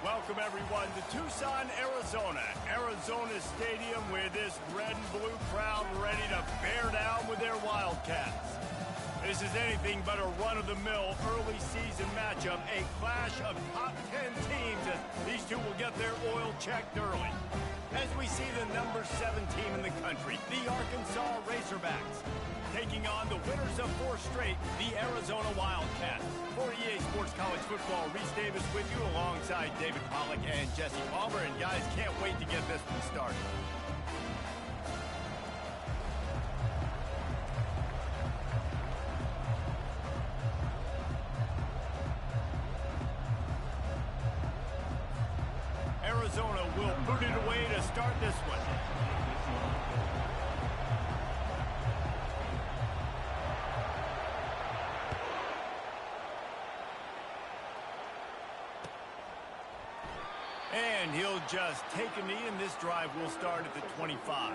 Welcome, everyone, to Tucson, Arizona. Arizona Stadium with this red and blue crowd ready to bear down with their Wildcats. This is anything but a run-of-the-mill early season matchup, a clash of top 10 teams as these two will get their oil checked early. As we see the number 7 team in the country, the Arkansas Razorbacks, taking on the winners of 4 straight, the Arizona Wildcats. For EA Sports College Football, Reese Davis with you alongside David Pollack and Jesse Palmer. And guys, can't wait to get this one started. Arizona will boot it away to start this one. And he'll just take a knee, and this drive will start at the 25.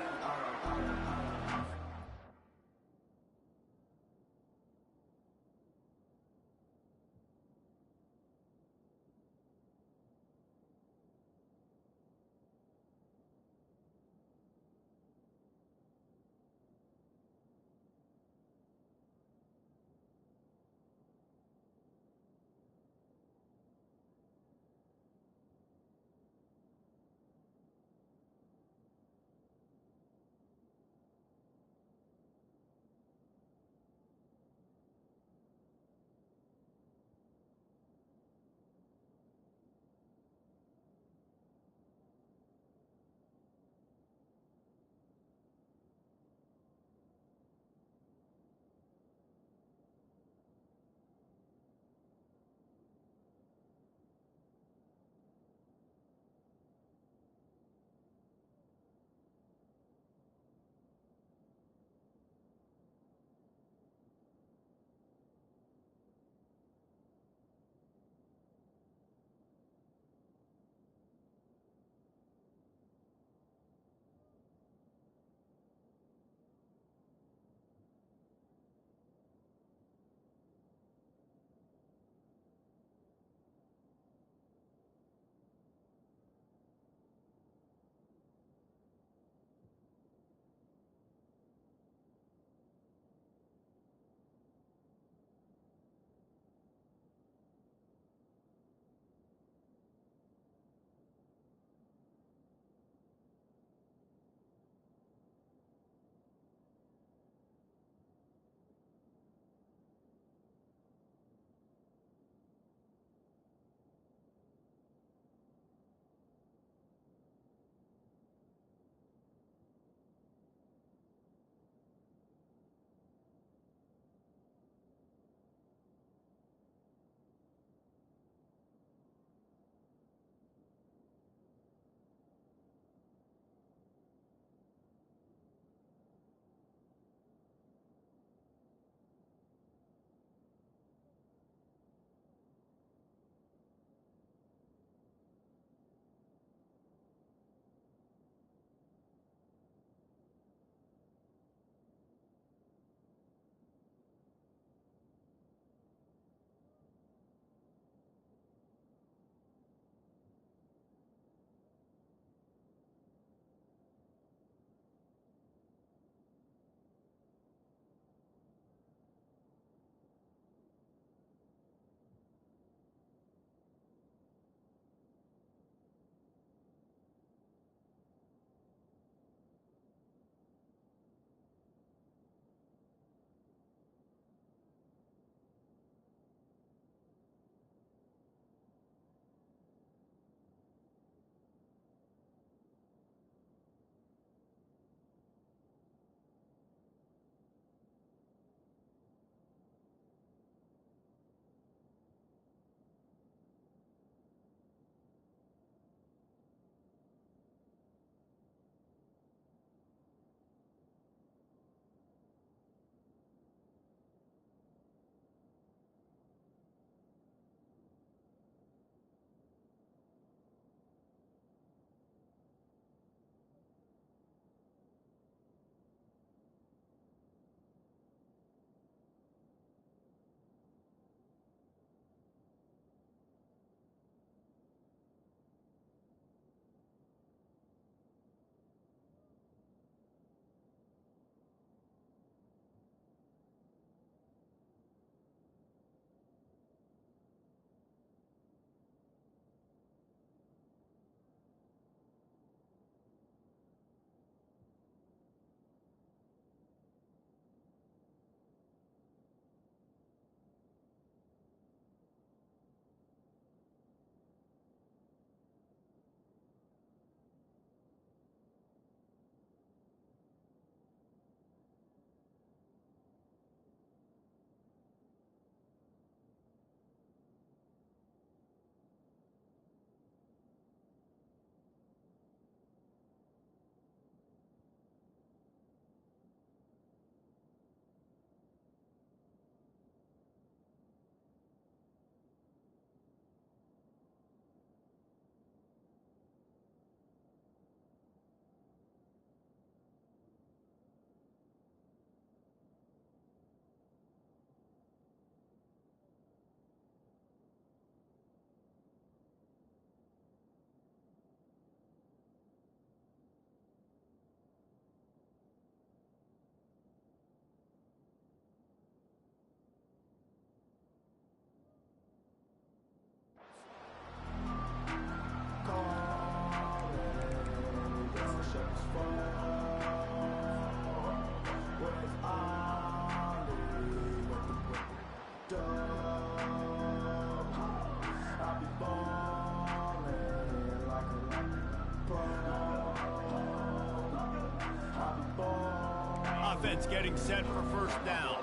offense getting set for first down.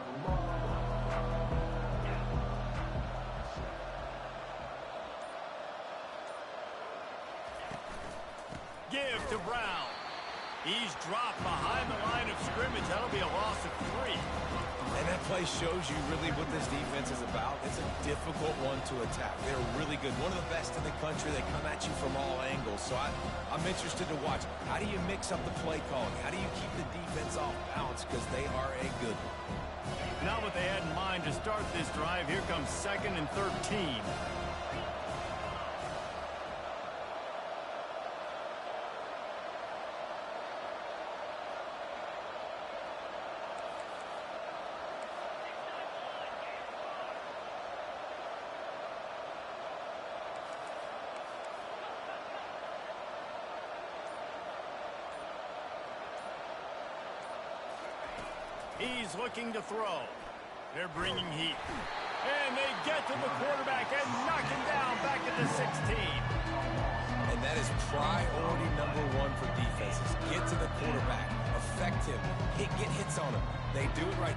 Give to Brown. He's dropped behind the line of scrimmage. That'll be a loss of 3. And that play shows you really what this defense is about. It's a difficult one to attack. They're really good. One of the best in the country. They come at you from all angles. So I'm interested to watch. How do you mix up the play calling? How do you keep the defense off balance? Because they are a good one. Not what they had in mind to start this drive. Here comes 2nd and 13. He's looking to throw. They're bringing heat. And they get to the quarterback and knock him down back at the 16. And that is priority #1 for defenses. Get to the quarterback. Affect him. Get hits on him. They do it right.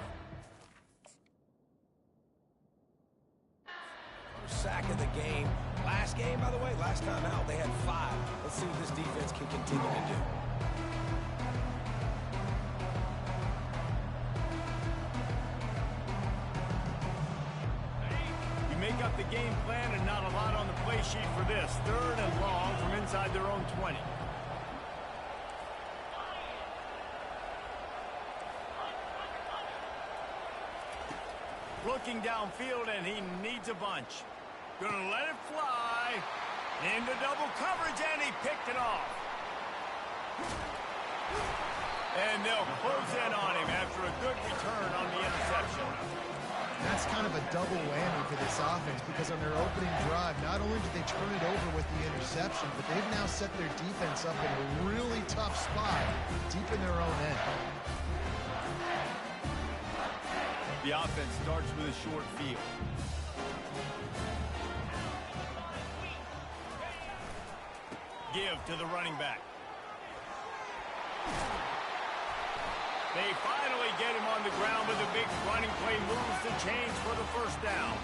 Sack of the game. Last game, by the way, last time out, they had 5. Let's see what this defense can continue to do. Make up the game plan and not a lot on the play sheet for this. 3rd and long from inside their own 20. Looking downfield, and he needs a bunch. Gonna let it fly. Into double coverage, and he picked it off. And they'll close in on him after a good return on the interception. That's kind of a double whammy for this offense because on their opening drive, not only did they turn it over with the interception, but they've now set their defense up in a really tough spot deep in their own end. The offense starts with a short field. Give to the running back. They finally get him on the ground with a big running play, moves the chains for the first down.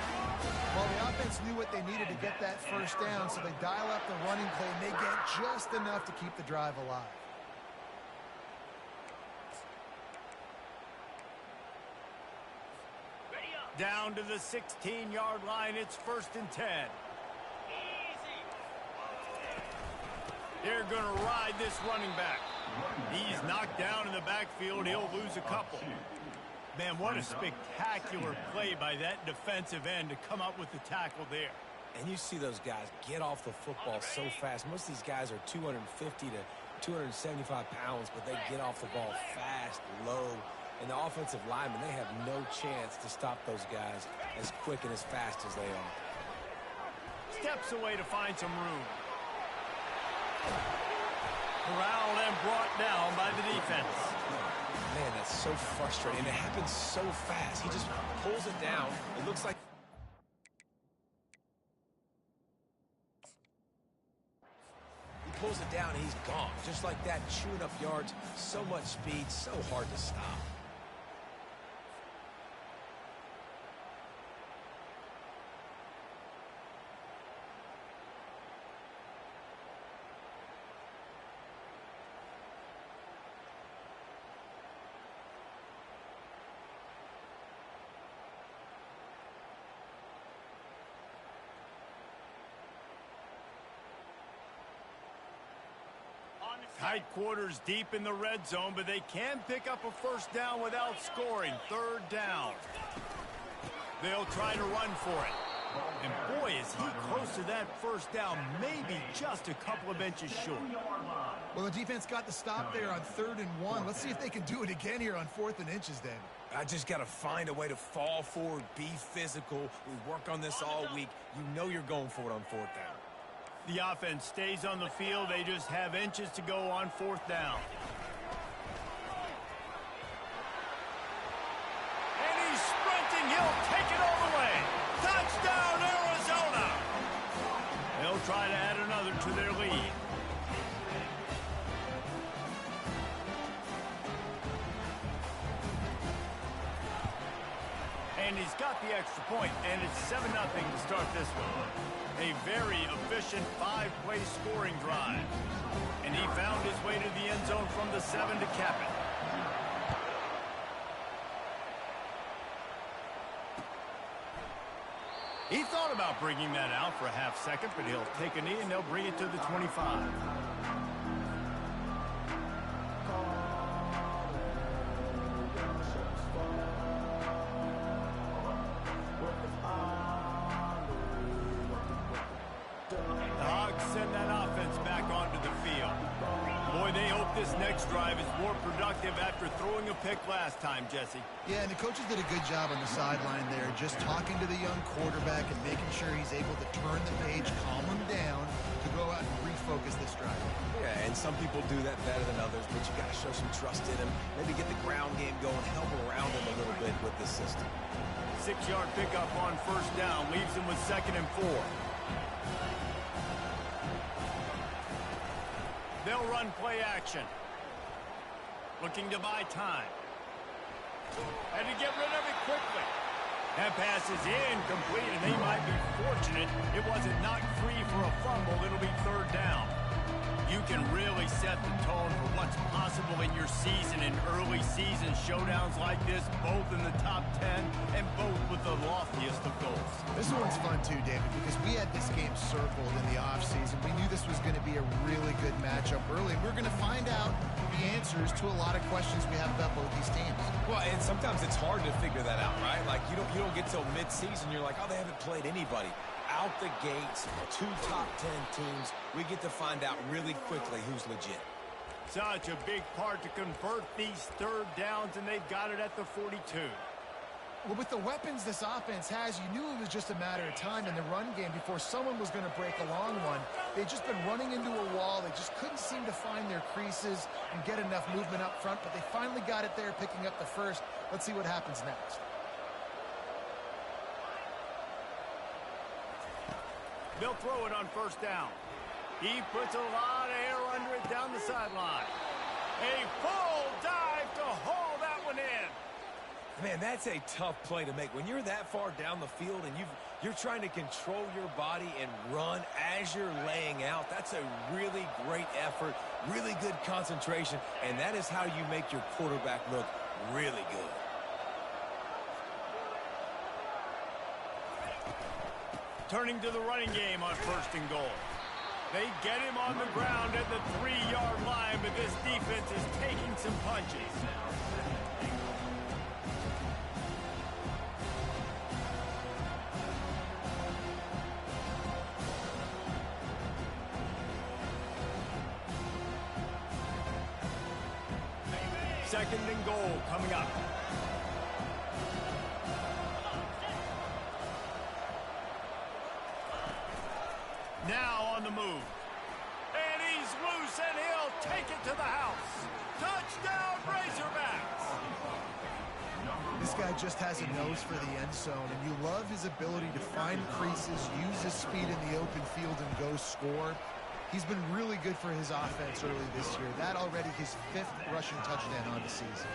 Well, the offense knew what they needed to get that first down, so they dial up the running play, and they get just enough to keep the drive alive. Down to the 16-yard line, it's 1st and 10. They're going to ride this running back. He's knocked down in the backfield. He'll lose a couple. Man, what a spectacular play by that defensive end to come up with the tackle there. And you see those guys get off the football so fast. Most of these guys are 250 to 275 pounds, but they get off the ball fast, low. And the offensive linemen, they have no chance to stop those guys as quick and as fast as they are. Steps away to find some room. Corralled and brought down by the defense. Man, that's so frustrating. And it happens so fast. He just pulls it down. It looks like... He pulls it down and he's gone. Just like that, chewing up yards. So much speed, so hard to stop. Tight quarters deep in the red zone, but they can pick up a first down without scoring. 3rd down. They'll try to run for it. And boy, is he close to that first down, maybe just a couple of inches short. Well, the defense got the stop there on 3rd and 1. Let's see if they can do it again here on 4th and inches, then. I just got to find a way to fall forward, be physical. We work on this all week. You know you're going for it on 4th down. The offense stays on the field. They just have inches to go on 4th down. And he's sprinting. He'll take it all the way. Touchdown, Arizona! They'll try to add another to their lead. the extra point, and it's 7-0 to start this one. A very efficient 5-play scoring drive. And he found his way to the end zone from the 7 to cap it. He thought about bringing that out for a half second, but he'll take a knee and they'll bring it to the 25. The Hogs send that offense back onto the field. Boy, they hope this next drive is more productive after throwing a pick last time, Jesse. Yeah, and the coaches did a good job on the sideline there, just talking to the young quarterback and making sure he's able to turn the page, calm him down, to go out and refocus this drive. Yeah, and some people do that better than others, but you got to show some trust in him. Maybe get the ground game going, help around him a little bit with this system. 6-yard pickup on first down leaves him with 2nd and 4. They'll run play action. Looking to buy time. And to get rid of it quickly. That pass is incomplete, and they might be fortunate it wasn't knocked free for a fumble. It'll be 3rd down. You can really set the tone for what's possible in your season in early season showdowns like this, both in the top 10 and both with the loftiest of goals. This one's fun too, David, because we had this game circled in the offseason. We knew this was going to be a really good matchup early. We're going to find out the answers to a lot of questions we have about both these teams. Well, and sometimes it's hard to figure that out, right? Like, you don't get till mid-season, you're like, oh, they haven't played anybody. Out the gates, 2 top 10 teams, we get to find out really quickly who's legit. Such a big part to convert these 3rd downs, and they've got it at the 42. Well, with the weapons this offense has, you knew it was just a matter of time in the run game before someone was going to break a long one. They'd just been running into a wall. They just couldn't seem to find their creases and get enough movement up front, but they finally got it there, picking up the first. Let's see what happens next. They'll throw it on first down. He puts a lot of air under it down the sideline. A full dive to haul that one in. Man, that's a tough play to make. When you're that far down the field and you're trying to control your body and run as you're laying out, that's a really great effort, really good concentration, and that is how you make your quarterback look really good. Turning to the running game on 1st and goal. They get him on the ground at the 3-yard line, but this defense is taking some punches. Second and goal coming up. Now on the move. And he's loose, and he'll take it to the house. Touchdown, Razorbacks! This guy just has a nose for the end zone, and you love his ability to find creases, use his speed in the open field, and go score. He's been really good for his offense early this year. That already his 5th rushing touchdown on the season.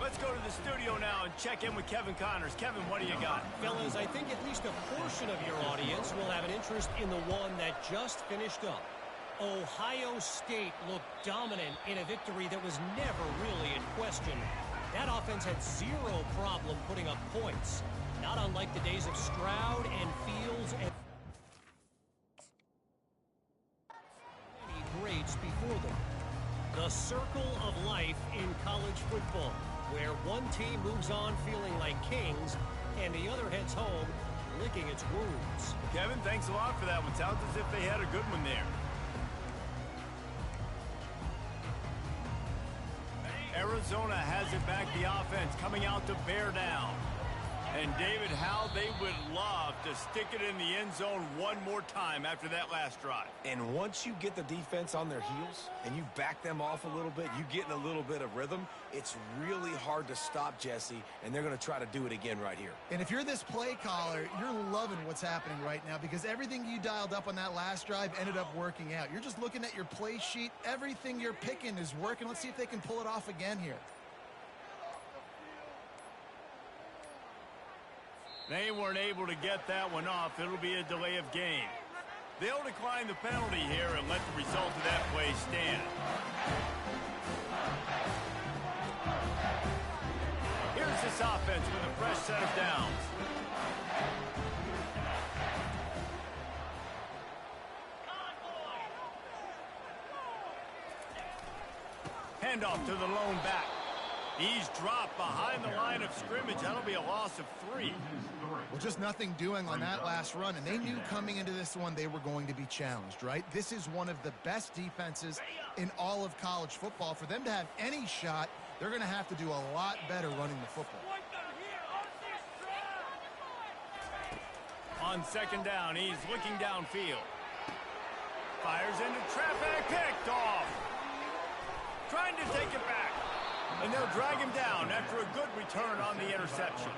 Let's go to the studio now and check in with Kevin Connors. Kevin, what do you got? Fellas, I think at least a portion of your audience will have an interest in the one that just finished up. Ohio State looked dominant in a victory that was never really in question. That offense had zero problem putting up points. Not unlike the days of Stroud and Fields and many greats before them. The circle of life in college football, where one team moves on feeling like kings and the other heads home licking its wounds. Kevin, thanks a lot for that one. Sounds as if they had a good one there. Arizona has it back, the offense coming out to bear down. And David, how they would love to stick it in the end zone one more time after that last drive. And once you get the defense on their heels and you back them off a little bit, you get in a little bit of rhythm, it's really hard to stop, Jesse, and they're going to try to do it again right here. And if you're this play caller, you're loving what's happening right now because everything you dialed up on that last drive ended up working out. You're just looking at your play sheet. Everything you're picking is working. Let's see if they can pull it off again here. They weren't able to get that one off. It'll be a delay of game. They'll decline the penalty here and let the result of that play stand. Here's this offense with a fresh set of downs. Handoff to the lone back. He's dropped behind the line of scrimmage. That'll be a loss of 3. Well, just nothing doing on that last run, and they knew coming into this one they were going to be challenged, right? This is one of the best defenses in all of college football. For them to have any shot, they're going to have to do a lot better running the football. On second down, he's looking downfield. Fires into traffic, picked off. Trying to take it back. And they'll drag him down after a good return on the interception.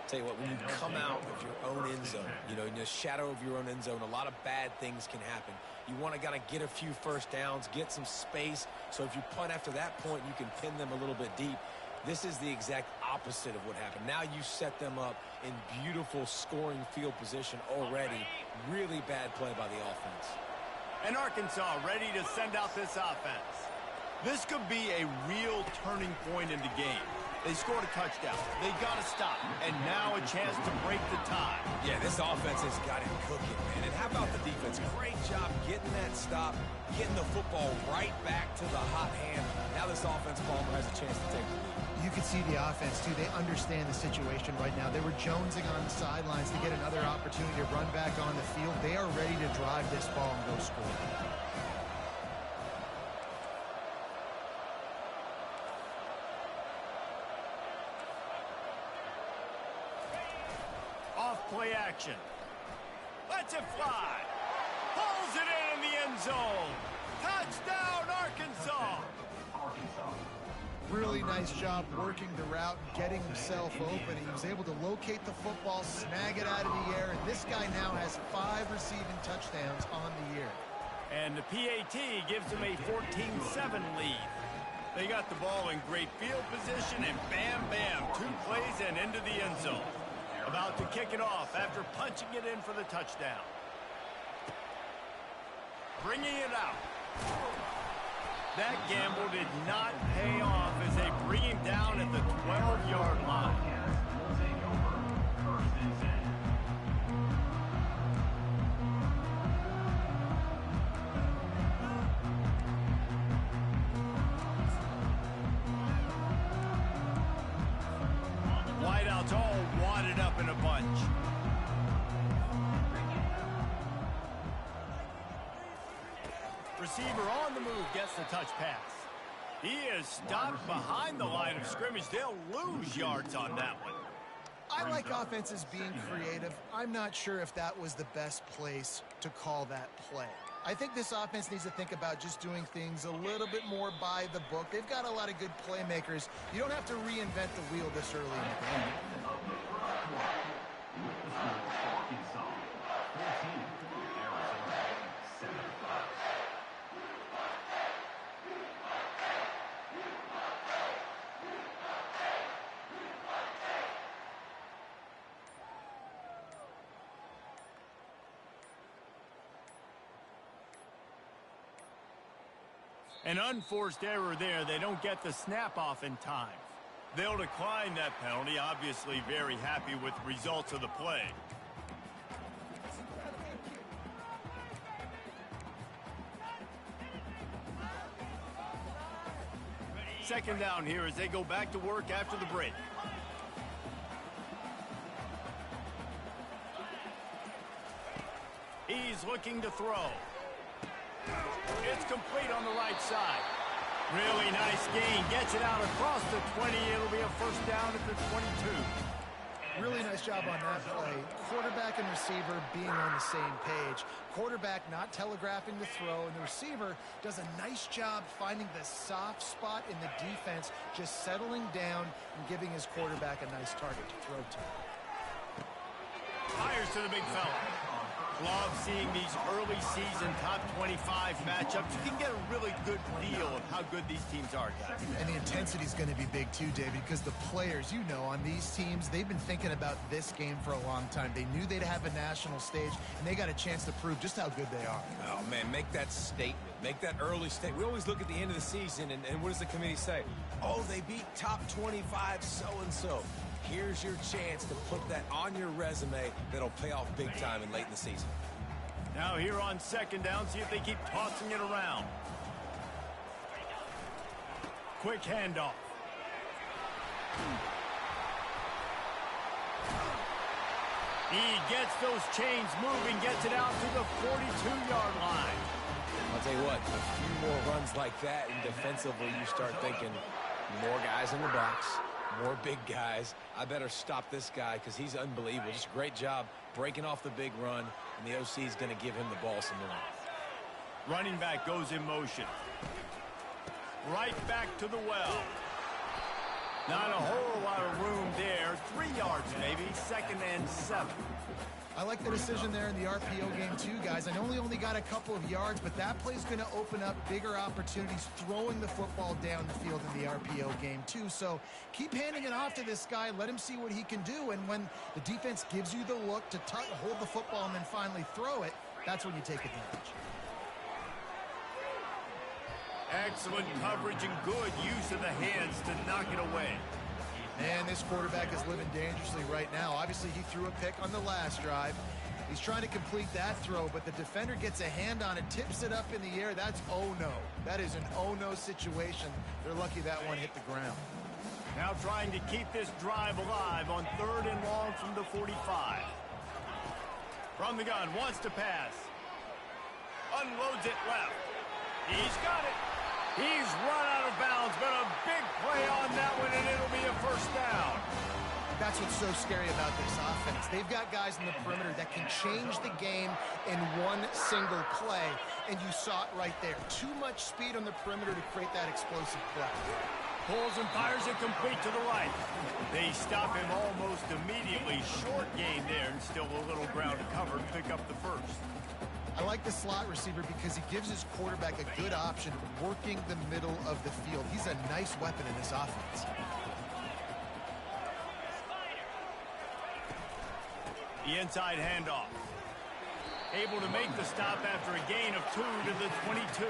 Tell you what, when you come out of your own end zone, you know, in the shadow of your own end zone, a lot of bad things can happen. You want to kind of get a few first downs, get some space, so if you punt after that point, you can pin them a little bit deep. This is the exact opposite of what happened. Now you set them up in beautiful scoring field position already. Really bad play by the offense. And Arkansas ready to send out this offense. This could be a real turning point in the game. They scored a touchdown. They got to stop. And now a chance to break the tie. Yeah, this offense has got it cooking, man. And how about the defense? Great job getting that stop, getting the football right back to the hot hand. Now this offense, Palmer, has a chance to take the lead. You can see the offense, too. They understand the situation right now. They were jonesing on the sidelines to get another opportunity to run back on the field. They are ready to drive this ball and go score. Play action. Lets it fly. Pulls it in the end zone. Touchdown, Arkansas. Really nice job working the route, getting himself open. He was able to locate the football, snag it out of the air, and this guy now has 5 receiving touchdowns on the year. And the PAT gives him a 14-7 lead. They got the ball in great field position, and bam, bam, 2 plays and into the end zone. About to kick it off after punching it in for the touchdown. Bringing it out. That gamble did not pay off as they bring him down at the 12-yard line. Wideouts all wadded up in a bunch. Receiver on the move gets the touch pass. He is stopped behind the line of scrimmage. They'll lose yards on that one. I like offenses being creative. I'm not sure if that was the best place to call that play. I think this offense needs to think about just doing things a little bit more by the book. They've got a lot of good playmakers. You don't have to reinvent the wheel this early in the game. An unforced error there. They don't get the snap off in time. They'll decline that penalty, obviously very happy with the results of the play. Second down here as they go back to work after the break. He's looking to throw. It's complete on the right side. Really nice gain. Gets it out across the 20. It'll be a first down at the 22. Really nice job on that play. Quarterback and receiver being on the same page. Quarterback not telegraphing the throw, and the receiver does a nice job finding the soft spot in the defense, just settling down and giving his quarterback a nice target to throw to. Fires to the big fella. Love seeing these early season top 25 matchups. You can get a really good feel of how good these teams are, guys. And the intensity is going to be big too, David, because the players, you know, on these teams, they've been thinking about this game for a long time. They knew they'd have a national stage, and they got a chance to prove just how good they are. Oh, man, make that statement. Make that early statement. We always look at the end of the season, and what does the committee say? Oh, they beat top 25 so-and-so. Here's your chance to put that on your resume that'll pay off big time and late in the season. Now here on second down, see if they keep tossing it around. Quick handoff. He gets those chains moving, gets it out to the 42-yard line. I'll tell you what, a few more runs like that, and defensively you start thinking more guys in the box, more big guys. I better stop this guy because he's unbelievable. Just a great job breaking off the big run, and the OC is going to give him the ball some more. Running back goes in motion. Right back to the well. Not a whole lot of room there. 3 yards maybe, 2nd and 7. I like the decision there in the RPO game too, guys. I know he only got a couple of yards, but that play's going to open up bigger opportunities throwing the football down the field in the RPO game too. So keep handing it off to this guy. Let him see what he can do. And when the defense gives you the look to hold the football and then finally throw it, that's when you take advantage. Excellent coverage and good use of the hands to knock it away. And this quarterback is living dangerously right now. Obviously, he threw a pick on the last drive. He's trying to complete that throw, but the defender gets a hand on it, tips it up in the air. That's oh-no. That is an oh-no situation. They're lucky that one hit the ground. Now trying to keep this drive alive on 3rd and long from the 45. From the gun, wants to pass. Unloads it left. He's got it. He's run out of bounds, but a big play on that one, and it'll be a 1st down. That's what's so scary about this offense. They've got guys in the perimeter that can change the game in one single play, and you saw it right there. Too much speed on the perimeter to create that explosive play. Pulls and fires it complete to the right. They stop him almost immediately. Short gain there, and still a little ground to cover to pick up the 1st. I like the slot receiver because he gives his quarterback a good option working the middle of the field. He's a nice weapon in this offense. The inside handoff. Able to make the stop after a gain of 2 to the 22.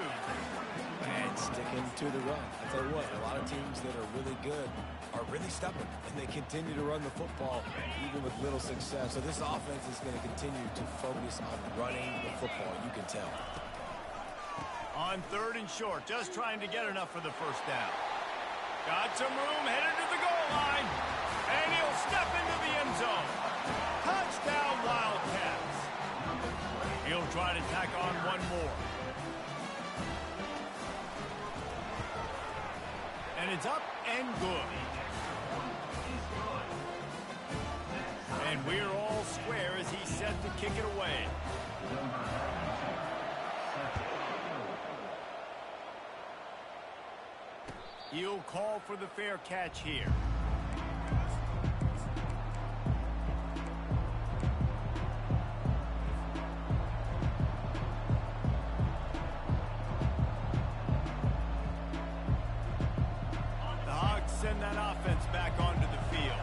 And sticking to the run. I tell you what, a lot of teams that are really good are really stubborn, and they continue to run the football even with little success. So this offense is going to continue to focus on running the football, you can tell. On 3rd and short, just trying to get enough for the 1st down. Got some room, headed to the goal line, and he'll step into the end zone. Touchdown, Wildcats. He'll try to tack on one more. And it's up and good. And we're all square as he's set to kick it away. He'll call for the fair catch here. The Hogs send that offense back onto the field.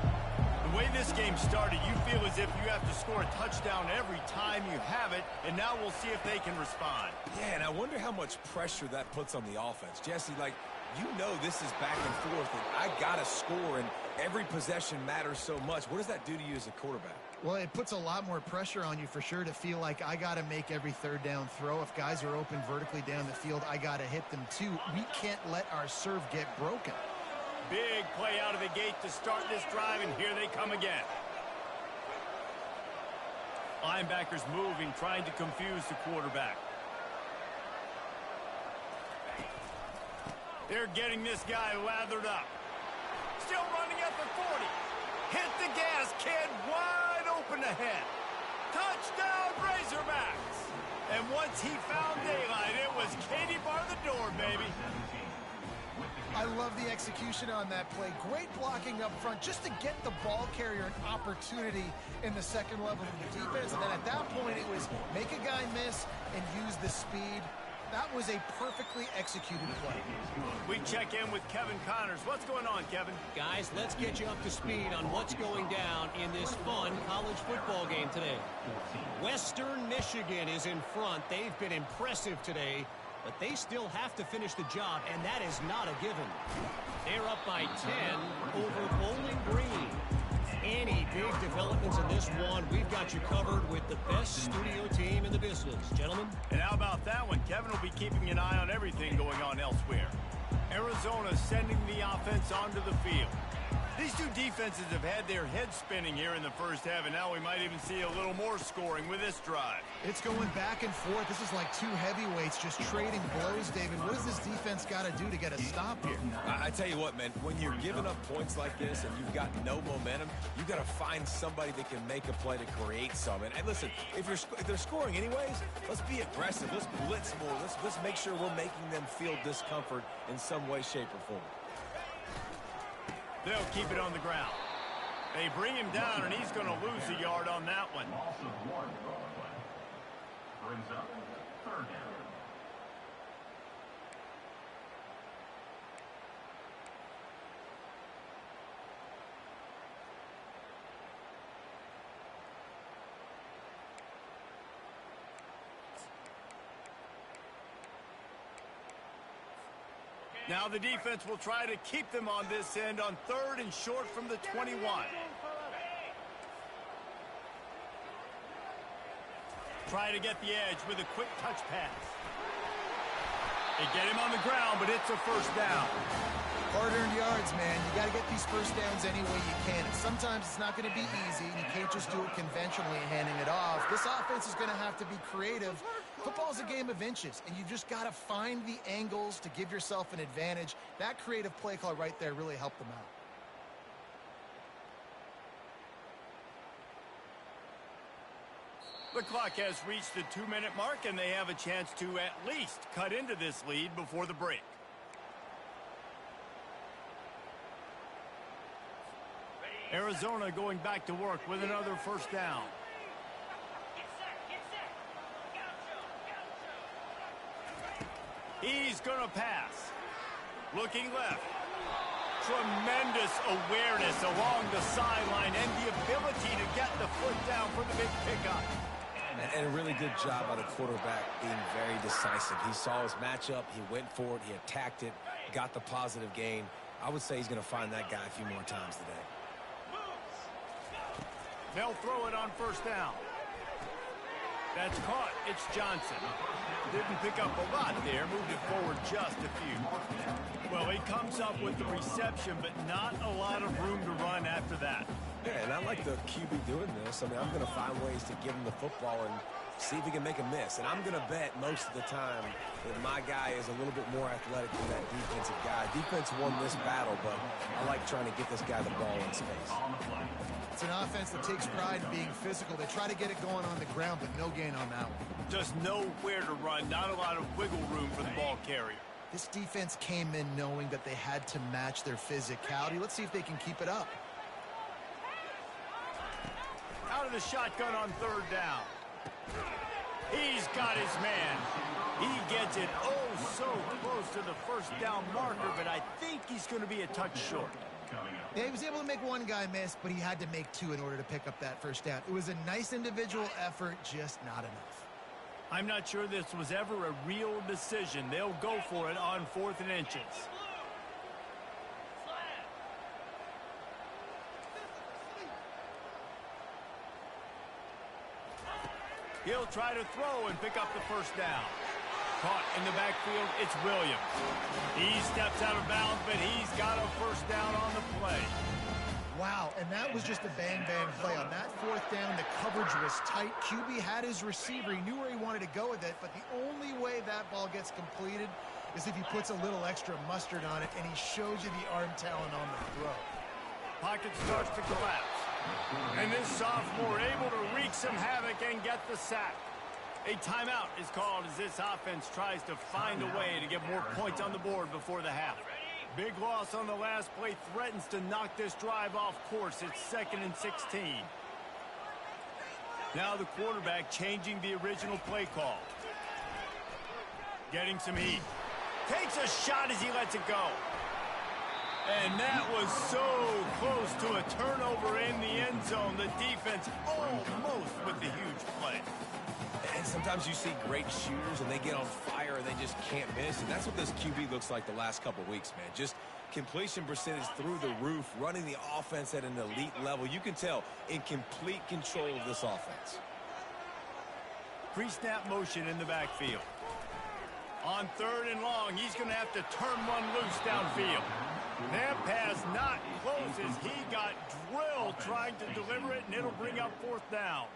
The way this game started, you feel as if you have to score a touchdown every time you have it, and now we'll see if they can respond. Yeah, and I wonder how much pressure that puts on the offense. Jesse, like, you know this is back and forth, and I got to score, and every possession matters so much. What does that do to you as a quarterback? Well, it puts a lot more pressure on you for sure to feel like I got to make every 3rd down throw. If guys are open vertically down the field, I got to hit them too. We can't let our serve get broken. Big play out of the gate to start this drive, and here they come again. Linebackers moving, trying to confuse the quarterback. They're getting this guy lathered up. Still running at the 40. Hit the gas, kid. Wide open ahead. Touchdown, Razorbacks. And once he found daylight, it was Katie bar the door, baby. I love the execution on that play. Great blocking up front just to get the ball carrier an opportunity in the second level of the defense. And then at that point, it was make a guy miss and use the speed. That was a perfectly executed play. We check in with Kevin Connors. What's going on, Kevin? Guys, let's get you up to speed on what's going down in this fun college football game today. Western Michigan is in front. They've been impressive today, but they still have to finish the job, and that is not a given. They're up by 10 over Bowling Green. Any big developments in this one, we've got you covered with the best studio team in the business. Gentlemen? And how about that one? Kevin will be keeping an eye on everything going on elsewhere. Arizona sending the offense onto the field. These two defenses have had their heads spinning here in the first half, and now we might even see a little more scoring with this drive. It's going back and forth. This is like two heavyweights just trading blows, David. What does this defense got to do to get a stop here? I tell you what, man, when you're giving up points like this and you've got no momentum, you got to find somebody that can make a play to create some. And listen, if they're scoring anyways, let's be aggressive. Let's blitz more. Let's make sure we're making them feel discomfort in some way, shape, or form. They'll keep it on the ground. They bring him down, and he's going to lose a yard on that one. Brings up third down. Now the defense will try to keep them on this end on third and short from the 21. Try to get the edge with a quick touch pass. They get him on the ground, but it's a first down. Hard-earned yards, man. You got to get these first downs any way you can. And sometimes it's not going to be easy, and you can't just do it conventionally and handing it off. This offense is going to have to be creative. Football's a game of inches, and you just got to find the angles to give yourself an advantage. That creative play call right there really helped them out. The clock has reached the 2-minute mark, and they have a chance to at least cut into this lead before the break. Arizona going back to work with another first down. He's going to pass. Looking left. Tremendous awareness along the sideline and the ability to get the foot down for the big pickup. And a really good job by the quarterback being very decisive. He saw his matchup. He went for it. He attacked it. Got the positive gain. I would say he's going to find that guy a few more times today. They'll throw it on first down. That's caught. It's Johnson. Didn't pick up a lot there. Moved it forward just a few. Well, he comes up with the reception, but not a lot of room to run after that. Yeah, and I like the QB doing this. I mean, I'm going to find ways to give him the football and see if he can make a miss. And I'm going to bet most of the time that my guy is a little bit more athletic than that defensive guy. Defense won this battle, but I like trying to get this guy the ball in space. It's an offense that takes pride in being physical. They try to get it going on the ground, but no gain on that one. Just nowhere to run. Not a lot of wiggle room for the ball carrier. This defense came in knowing that they had to match their physicality. Let's see if they can keep it up. Out of the shotgun on third down. He's got his man. He gets it oh so close to the first down marker, but I think he's going to be a touch short. Yeah, he was able to make one guy miss, but he had to make two in order to pick up that first down. It was a nice individual effort, just not enough. I'm not sure this was ever a real decision. They'll go for it on 4th and inches. He'll try to throw and pick up the first down. Caught in the backfield, it's Williams. He steps out of bounds, but he's got a first down on the play. Wow, and that was just a bang-bang play. On that fourth down, the coverage was tight. QB had his receiver. He knew where he wanted to go with it, but the only way that ball gets completed is if he puts a little extra mustard on it, and he shows you the arm talent on the throw. Pocket starts to collapse. And this sophomore able to wreak some havoc and get the sack. A timeout is called as this offense tries to find a way to get more points on the board before the half. Big loss on the last play threatens to knock this drive off course. It's 2nd and 16. Now the quarterback changing the original play call. Getting some heat. Takes a shot as he lets it go. And that was so close to a turnover in the end zone. The defense almost with the huge play. And sometimes you see great shooters and they get on fire and they just can't miss. And that's what this QB looks like the last couple weeks, man. Just completion percentage through the roof, running the offense at an elite level. You can tell in complete control of this offense. Pre-snap motion in the backfield. On 3rd and long, he's going to have to turn one loose downfield. That pass not close as he got drilled trying to deliver it, and it'll bring up 4th down.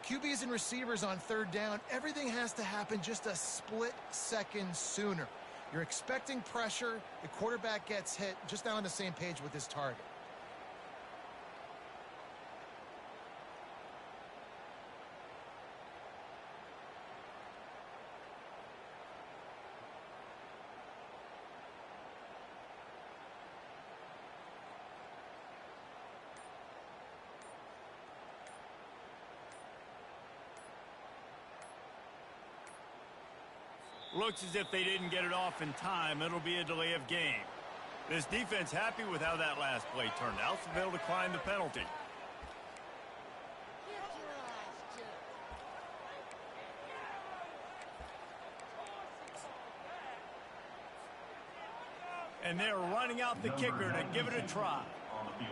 QBs and receivers on 3rd down, everything has to happen just a split second sooner. You're expecting pressure, the quarterback gets hit, just not on the same page with his target. Looks as if they didn't get it off in time. It'll be a delay of game. This defense happy with how that last play turned out, so they'll decline the penalty. And they're running out the kicker to give it a try.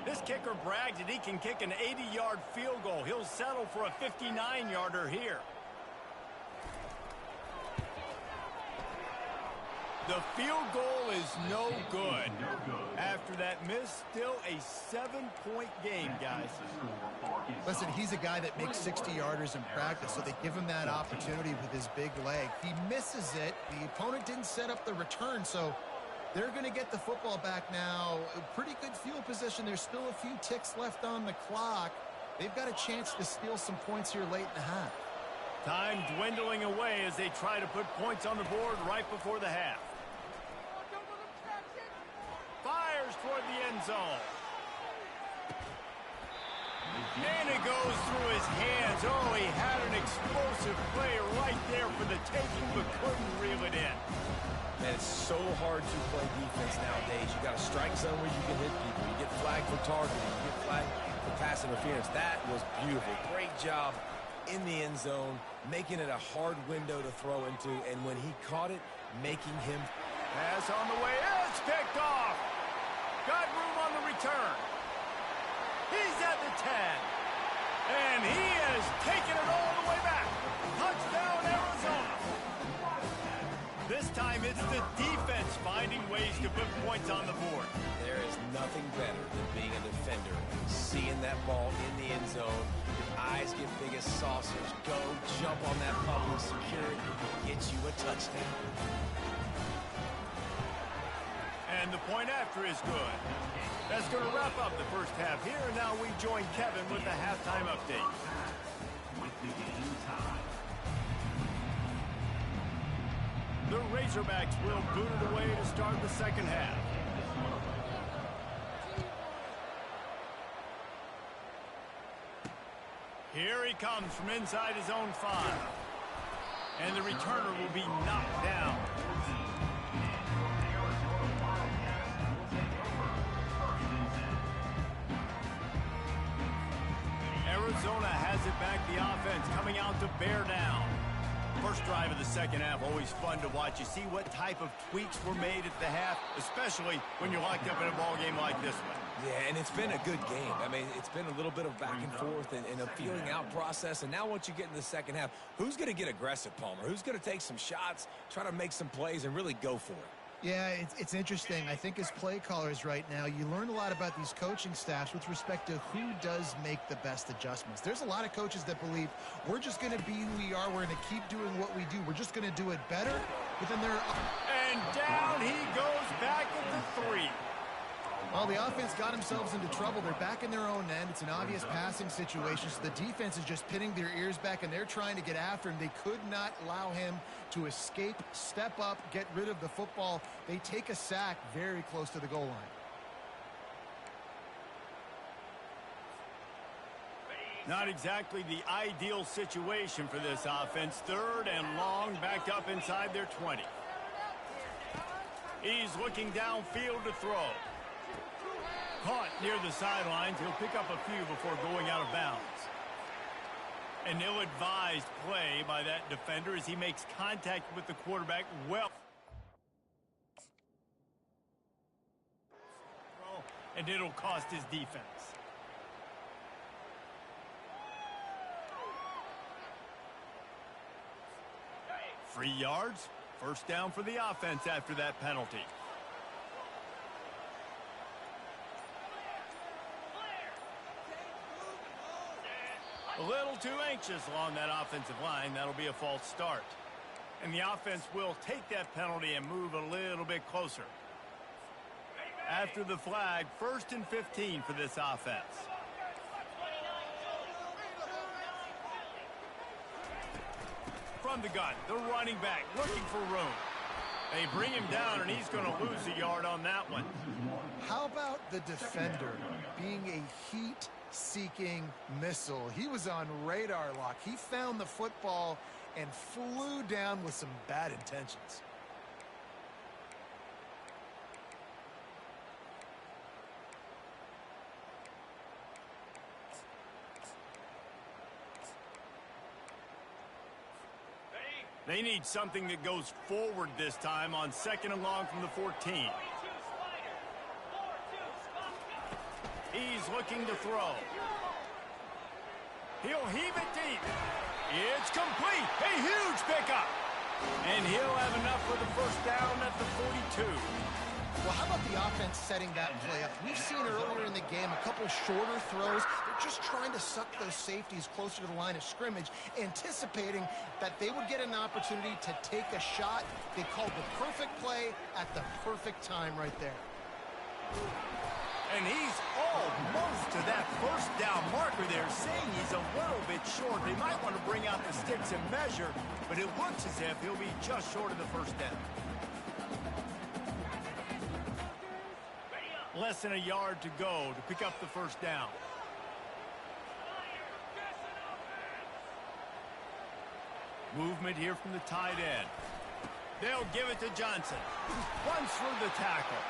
This kicker brags that he can kick an 80-yard field goal. He'll settle for a 59-yarder here. The field goal is no good. After that miss, still a 7-point game, guys. Listen, he's a guy that makes 60-yarders in practice, so they give him that opportunity with his big leg. He misses it. The opponent didn't set up the return, so they're going to get the football back now. A pretty good field position. There's still a few ticks left on the clock. They've got a chance to steal some points here late in the half. Time dwindling away as they try to put points on the board right before the half. Fires toward the end zone. And it goes through his hands. Oh, he had an explosive play right there for the taking, but couldn't reel it in. Man, it's so hard to play defense nowadays. You got a strike zone where you can hit people. You get flagged for targeting. You get flagged for pass interference. That was beautiful. Great job in the end zone, making it a hard window to throw into. And when he caught it, making him... Pass on the way. It's picked off. Got room on the return. He's at the 10. And he has taken it all the way back. Touchdown, Arizona. This time it's the defense finding ways to put points on the board. There is nothing better than being a defender. Seeing that ball in the end zone, your eyes get big as saucers. Go, jump on that bubble, secure it, get you a touchdown. And the point after is good. That's going to wrap up the first half here. And now we join Kevin with the halftime update. With the game time. The Razorbacks will boot it away to start the second half. Here he comes from inside his own 5. And the returner will be knocked down. Arizona has it back, the offense coming out to bear down. First drive of the second half, always fun to watch. You see what type of tweaks were made at the half, especially when you're locked up in a ball game like this one. Yeah, and it's been a good game. I mean, it's been a little bit of back and forth and a feeling out process. And now once you get in the second half, who's going to get aggressive, Palmer? Who's going to take some shots, try to make some plays, and really go for it? Yeah, it's interesting. I think as play callers right now, you learn a lot about these coaching staffs with respect to who does make the best adjustments. There's a lot of coaches that believe we're just going to be who we are. We're going to keep doing what we do. We're just going to do it better. But then And down he goes back at the 3. Well, the offense got themselves into trouble. They're back in their own end. It's an obvious passing situation, so the defense is just pinning their ears back, and they're trying to get after him. They could not allow him to escape, step up, get rid of the football. They take a sack very close to the goal line. Not exactly the ideal situation for this offense. 3rd and long, backed up inside their 20. He's looking downfield to throw. Caught near the sidelines. He'll pick up a few before going out of bounds. An ill-advised play by that defender as he makes contact with the quarterback well. And it'll cost his defense. Free yards. 1st down for the offense after that penalty. A little too anxious along that offensive line. That'll be a false start. And the offense will take that penalty and move a little bit closer. After the flag, 1st and 15 for this offense. From the gun, the running back looking for room. They bring him down, and he's going to lose a yard on that one. How about the defender being a heat-seeking missile? He was on radar lock. He found the football and flew down with some bad intentions. They need something that goes forward this time on 2nd and long from the 14. He's looking to throw. He'll heave it deep. It's complete. A huge pickup. And he'll have enough for the 1st down at the 42. Well, how about the offense setting that play up? We've seen earlier in the game a couple shorter throws. They're just trying to suck those safeties closer to the line of scrimmage, anticipating that they would get an opportunity to take a shot. They called the perfect play at the perfect time right there. And he's almost to that 1st down marker there, saying he's a little bit short. They might want to bring out the sticks and measure, but it looks as if he'll be just short of the 1st down. Less than a yard to go to pick up the 1st down. Movement here from the tight end. They'll give it to Johnson. Runs through the tackle.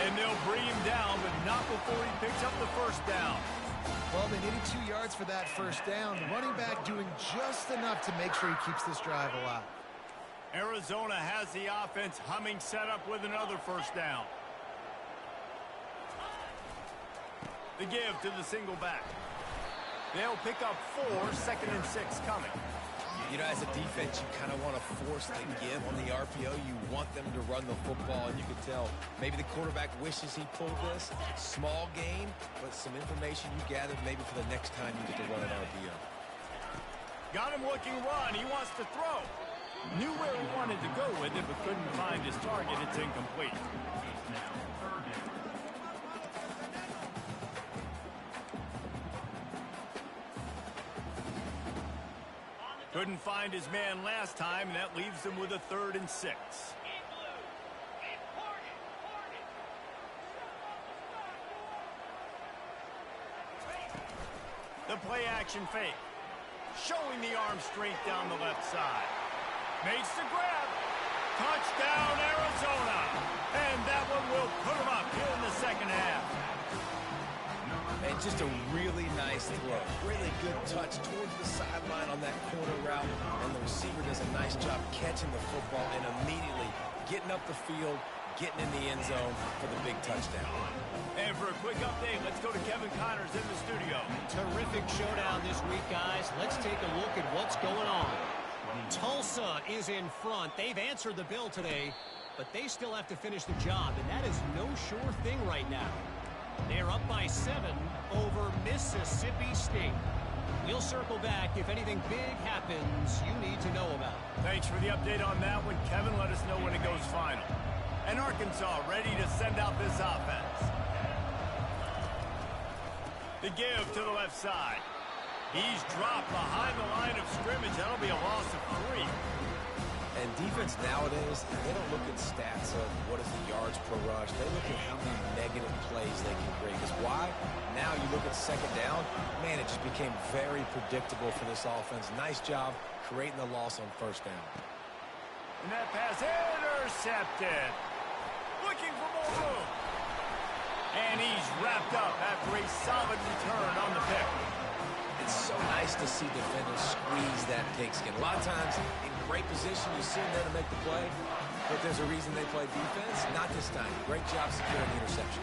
And they'll bring him down, but not before he picks up the 1st down. Well, they needed 2 yards for that 1st down. The running back doing just enough to make sure he keeps this drive alive. Arizona has the offense humming, set up with another 1st down. The give to the single back. They'll pick up 4, 2nd and 6 coming. You know, as a defense, you kind of want to force the give on the RPO. You want them to run the football, and you can tell maybe the quarterback wishes he pulled this. Small gain, but some information you gathered maybe for the next time you get to run an RPO. Got him looking run. He wants to throw. Knew where he wanted to go with it, but couldn't find his target. It's incomplete. Couldn't find his man last time, and that leaves him with a 3rd and 6. The play action fake. Showing the arm strength down the left side. Makes the grab. Touchdown, Arizona. And that one will put him up here in the 2nd half. And just a really nice throw. Really good touch towards the sideline on that corner route. And the receiver does a nice job catching the football and immediately getting up the field, getting in the end zone for the big touchdown. And for a quick update, let's go to Kevin Connors in the studio. Terrific showdown this week, guys. Let's take a look at what's going on. Tulsa is in front. They've answered the bell today, but they still have to finish the job, and that is no sure thing right now. They're up by 7 over Mississippi State. We'll circle back if anything big happens you need to know about. Thanks for the update on that one, Kevin. Let us know when it goes final. And Arkansas ready to send out this offense. The give to the left side. He's dropped behind the line of scrimmage. That'll be a loss of 3. And defense nowadays, they don't look at stats of what is the yards per rush. They look at how many negative plays they can create. Because why? Now you look at second down, man, it just became very predictable for this offense. Nice job creating the loss on first down. And that pass intercepted. Looking for more room. And he's wrapped up after a solid return on the pick. It's so nice to see defenders squeeze that pigskin. A lot of times, in great position, you see them there to make the play, but there's a reason they play defense. Not this time. Great job securing the interception.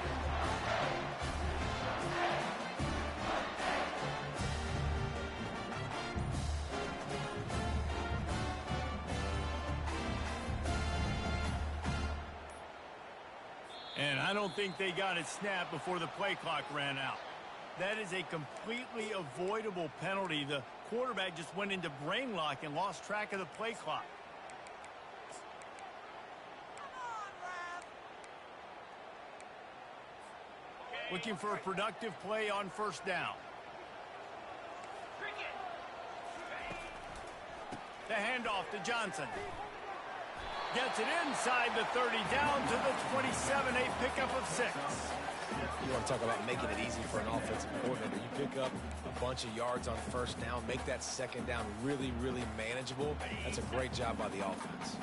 And I don't think they got it snapped before the play clock ran out. That is a completely avoidable penalty. The quarterback just went into brain lock and lost track of the play clock. Looking for a productive play on first down. The handoff to Johnson. Gets it inside the 30, down to the 27, a pickup of 6. You want to talk about making it easy for an offensive coordinator. You pick up a bunch of yards on first down, make that second down really, really manageable. That's a great job by the offense.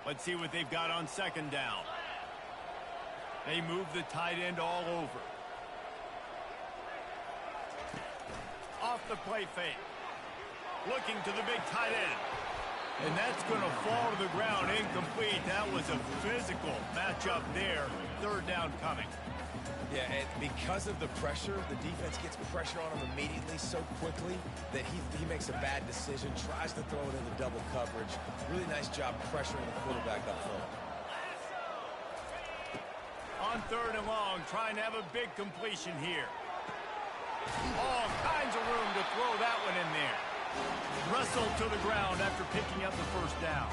Let's see what they've got on second down. They move the tight end all over. Off the play fake. Looking to the big tight end. And that's going to fall to the ground incomplete. That was a physical matchup there. Third down coming. Yeah, and because of the pressure, the defense gets pressure on him immediately so quickly that he makes a bad decision, tries to throw it into double coverage. Really nice job pressuring the quarterback up front. On third and long, trying to have a big completion here. All kinds of room to throw that one in there. Wrestled to the ground after picking up the first down.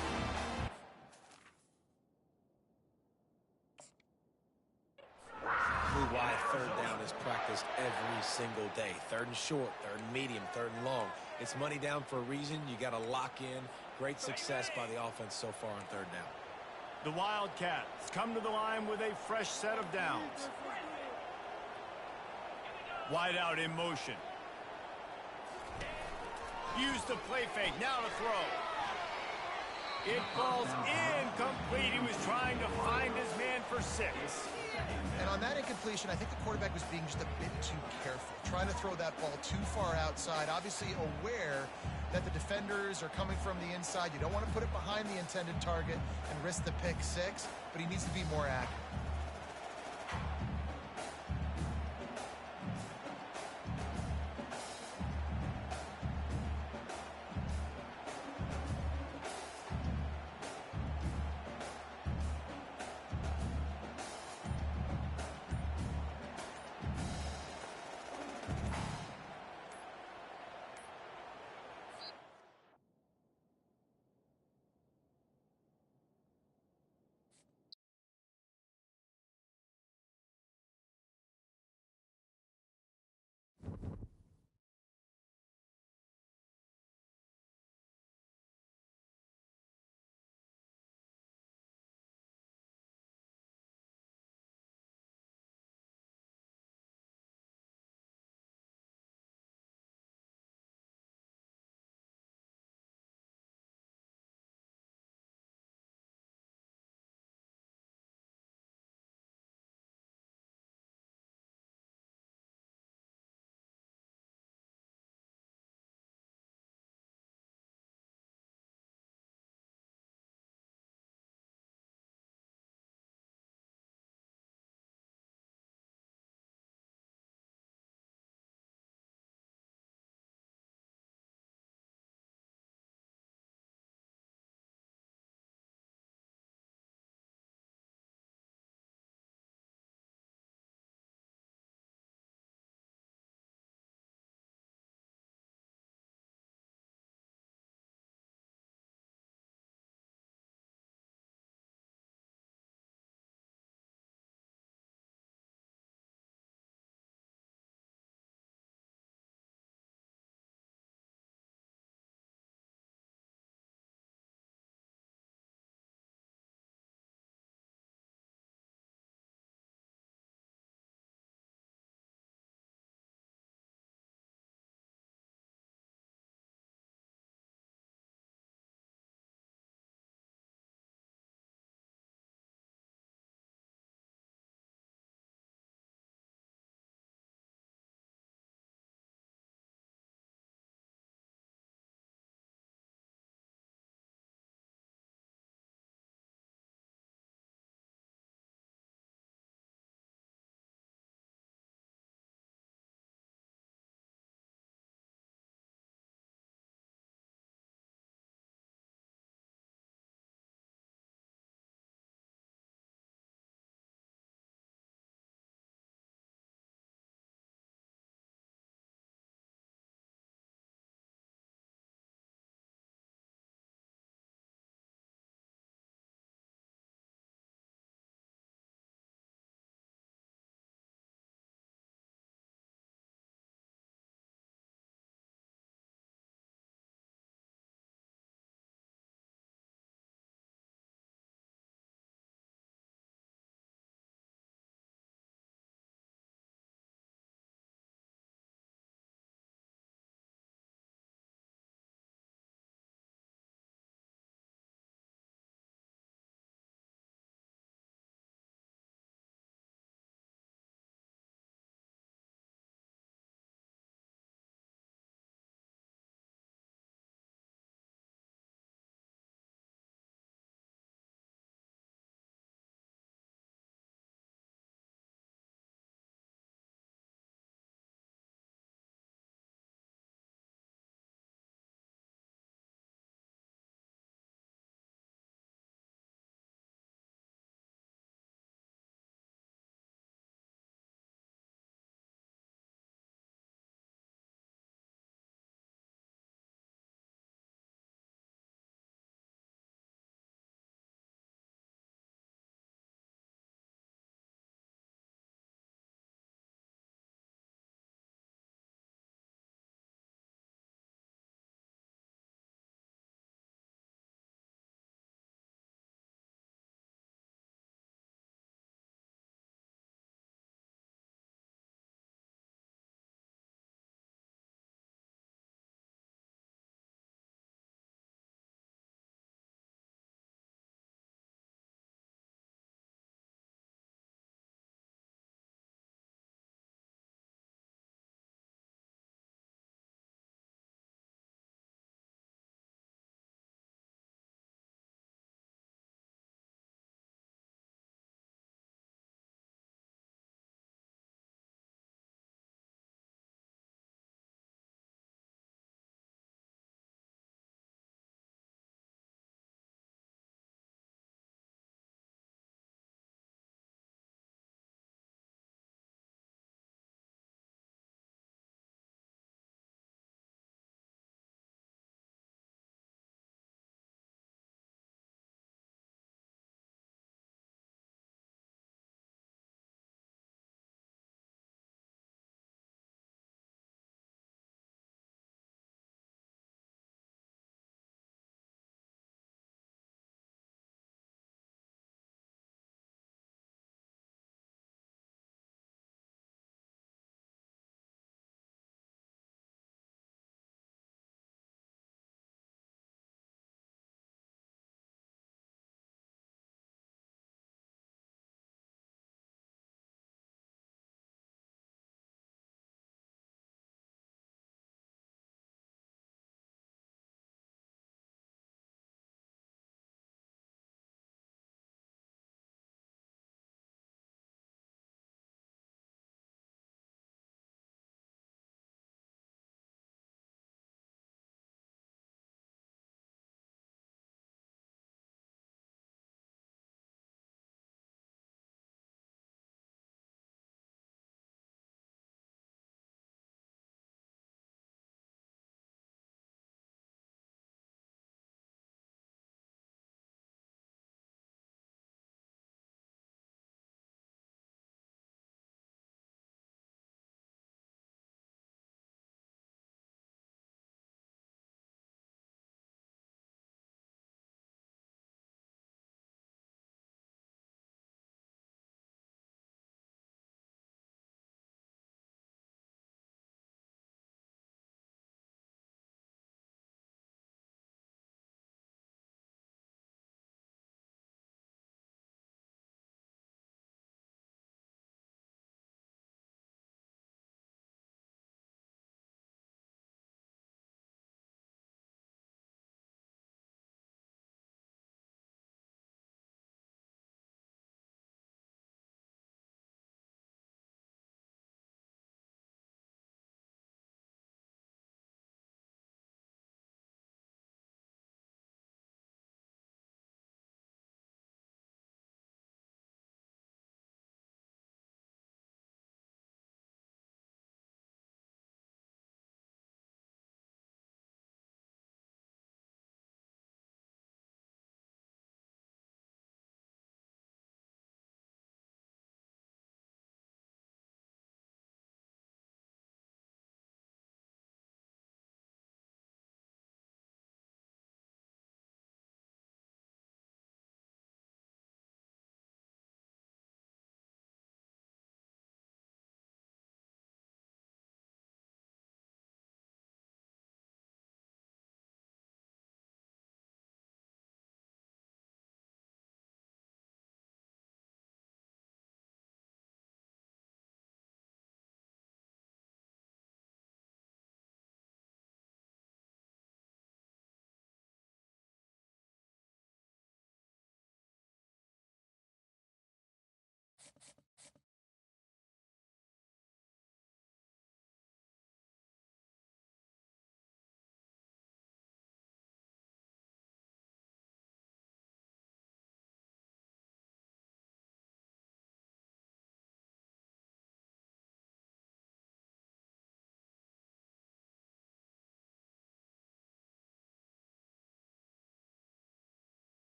Blue wide third down is practiced every single day. Third and short, third and medium, third and long. It's money down for a reason. You got to lock in. Great success by the offense so far on third down. The Wildcats come to the line with a fresh set of downs. Wide out in motion. Use the play fake, now to throw. It falls incomplete. He was trying to find his man for 6. And on that incompletion, I think the quarterback was being just a bit too careful, trying to throw that ball too far outside, obviously aware that the defenders are coming from the inside. You don't want to put it behind the intended target and risk the pick 6, but he needs to be more accurate.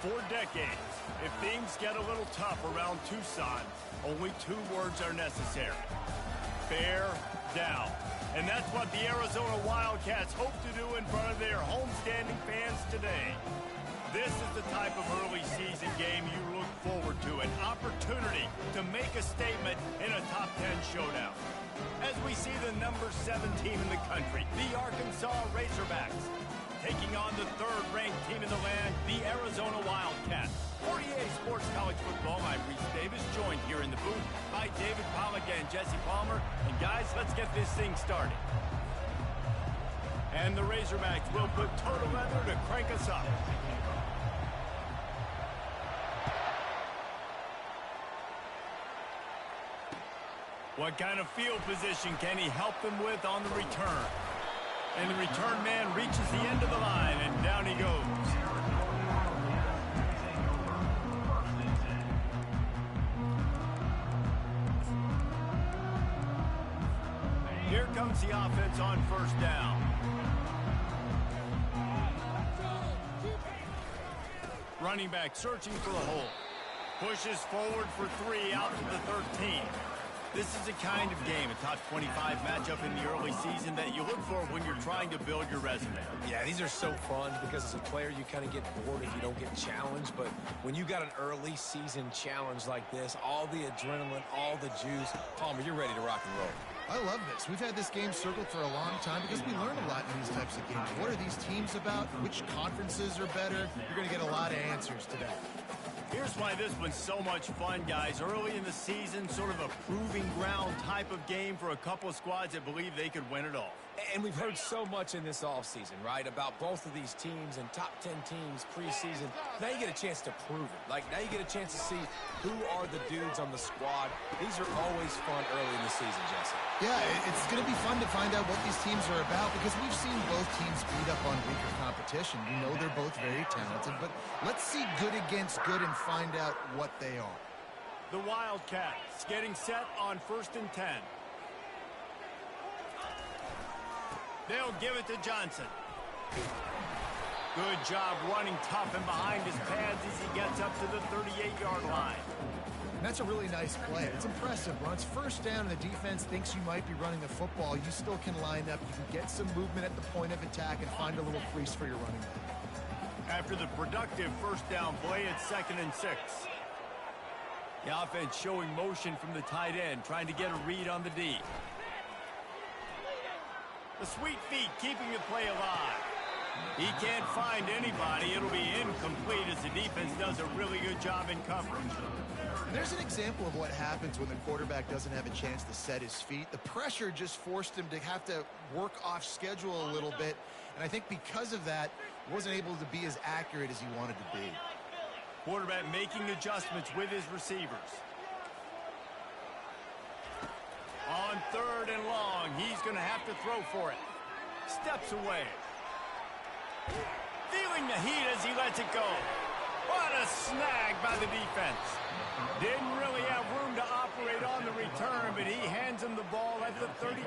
For decades, if things get a little tough around Tucson, only 2 words are necessary. Bear down. And that's what the Arizona Wildcats hope to do in front of their homestanding fans today. This is the type of early season game you look forward to, an opportunity to make a statement in a top 10 showdown. As we see the number 7 team in the country, the Arkansas Razorbacks, taking on the 3rd-ranked team in the land, the Arizona Wildcats. 48 Sports College Football, I'm Reese Davis, joined here in the booth by David Pollack and Jesse Palmer. And guys, let's get this thing started. And the Razorbacks will put total leather to crank us up. What kind of field position can he help them with on the return? And the return man reaches the end of the line, and down he goes. Here comes the offense on 1st down. Running back searching for the hole. Pushes forward for 3 out to the 13. This is the kind of game, a top 25 matchup in the early season, that you look for when you're trying to build your resume. Yeah, these are so fun because as a player, you kind of get bored if you don't get challenged. But when you got an early season challenge like this, all the adrenaline, all the juice, Palmer, you're ready to rock and roll. I love this. We've had this game circled for a long time because we learn a lot in these types of games. What are these teams about? Which conferences are better? You're going to get a lot of answers today. Here's why this one's so much fun, guys. Early in the season, sort of a proving ground type of game for a couple of squads that believe they could win it all. And we've heard so much in this offseason, right, about both of these teams and top 10 teams preseason. Now you get a chance to prove it. Like, now you get a chance to see who are the dudes on the squad. These are always fun early in the season, Jesse. Yeah, it's going to be fun to find out what these teams are about because we've seen both teams beat up on weaker competition. We know they're both very talented, but let's see good against good and find out what they are. The Wildcats getting set on 1st and 10. They'll give it to Johnson. Good job running tough and behind his pads as he gets up to the 38-yard line. And that's a really nice play. It's impressive. When it's 1st down and the defense thinks you might be running the football, you still can line up. You can get some movement at the point of attack and find a little crease for your running back. After the productive 1st down play, it's 2nd and 6. The offense showing motion from the tight end, trying to get a read on the D. The sweet feet keeping the play alive. He can't find anybody. It'll be incomplete as the defense does a really good job in coverage. And there's an example of what happens when the quarterback doesn't have a chance to set his feet. The pressure just forced him to have to work off schedule a little bit. And I think because of that, wasn't able to be as accurate as he wanted to be. Quarterback making adjustments with his receivers. On 3rd and long, he's going to have to throw for it. Steps away. Feeling the heat as he lets it go. What a snag by the defense. Didn't really have room to operate on the return, but he hands him the ball at the 32.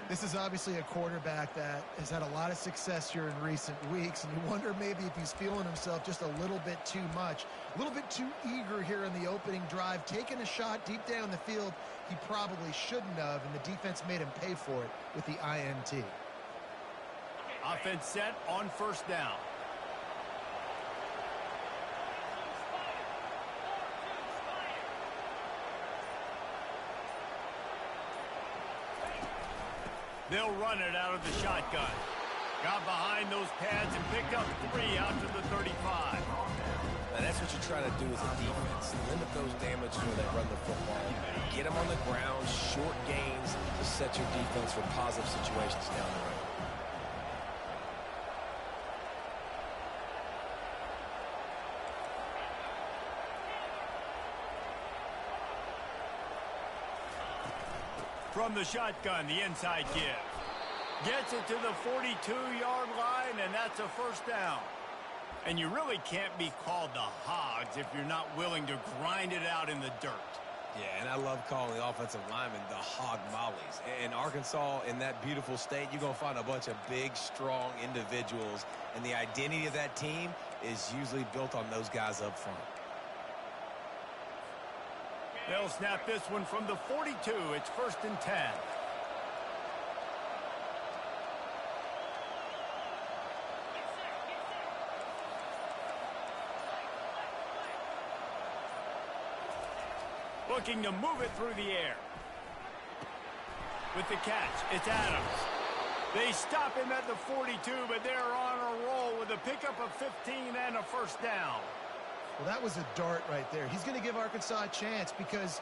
This is obviously a quarterback that has had a lot of success here in recent weeks, and you wonder maybe if he's feeling himself just a little bit too much, a little bit too eager here in the opening drive, taking a shot deep down the field he probably shouldn't have, and the defense made him pay for it with the INT. Offense set on 1st down. They'll run it out of the shotgun. Got behind those pads and picked up 3 out to the 35. And that's what you're trying to do as a defense. Limit those damages when they run the football. Get them on the ground, short gains to set your defense for positive situations down the road. From the shotgun, the inside give. Gets it to the 42-yard line, and that's a 1st down. And you really can't be called the Hogs if you're not willing to grind it out in the dirt. Yeah, and I love calling the offensive linemen the hog mollies. In Arkansas, in that beautiful state, you're going to find a bunch of big, strong individuals, and the identity of that team is usually built on those guys up front. They'll snap this one from the 42. It's 1st and 10. Looking to move it through the air. With the catch, it's Adams. They stop him at the 42, but they're on a roll with a pickup of 15 and a 1st down. Well, that was a dart right there. He's going to give Arkansas a chance because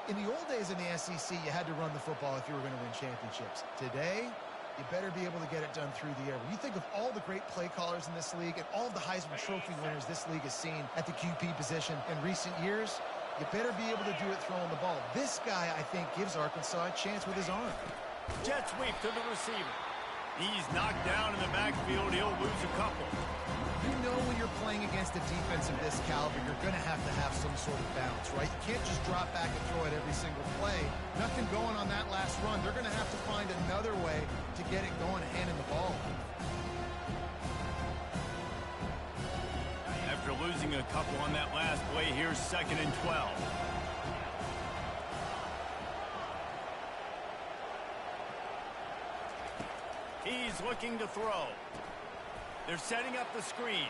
in the old days in the SEC, you had to run the football if you were going to win championships. Today, you better be able to get it done through the air. When you think of all the great play callers in this league and all of the Heisman Trophy winners this league has seen at the QB position in recent years, you better be able to do it throwing the ball. This guy, I think, gives Arkansas a chance with his arm. Jet sweep to the receiver. He's knocked down in the backfield. He'll lose a couple. You know when you're playing against a defense of this caliber, you're going to have some sort of bounce, right? You can't just drop back and throw it every single play. Nothing going on that last run. They're going to have to find another way to get it going and handing the ball. After losing a couple on that last play, here's 2nd and 12. He's looking to throw. They're setting up the screen.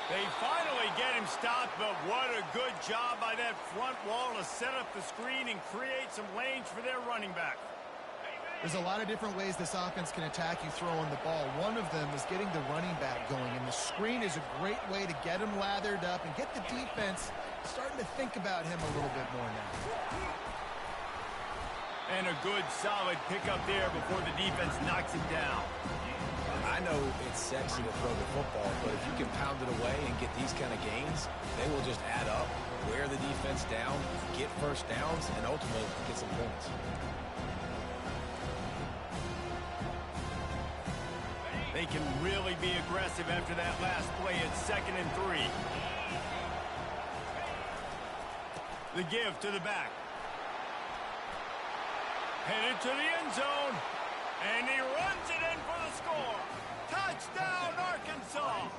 They finally get him stopped, but what a good job by that front wall to set up the screen and create some lanes for their running back. There's a lot of different ways this offense can attack you throwing the ball. One of them is getting the running back going, and the screen is a great way to get him lathered up and get the defense starting to think about him a little bit more now. And a good, solid pickup there before the defense knocks him down. I know it's sexy to throw the football, but if you can pound it away and get these kind of gains, they will just add up, wear the defense down, get 1st downs, and ultimately get some points. They can really be aggressive after that last play. It's 2nd and 3. The give to the back. Headed to the end zone. And he runs it in for the score. Touchdown, Arkansas.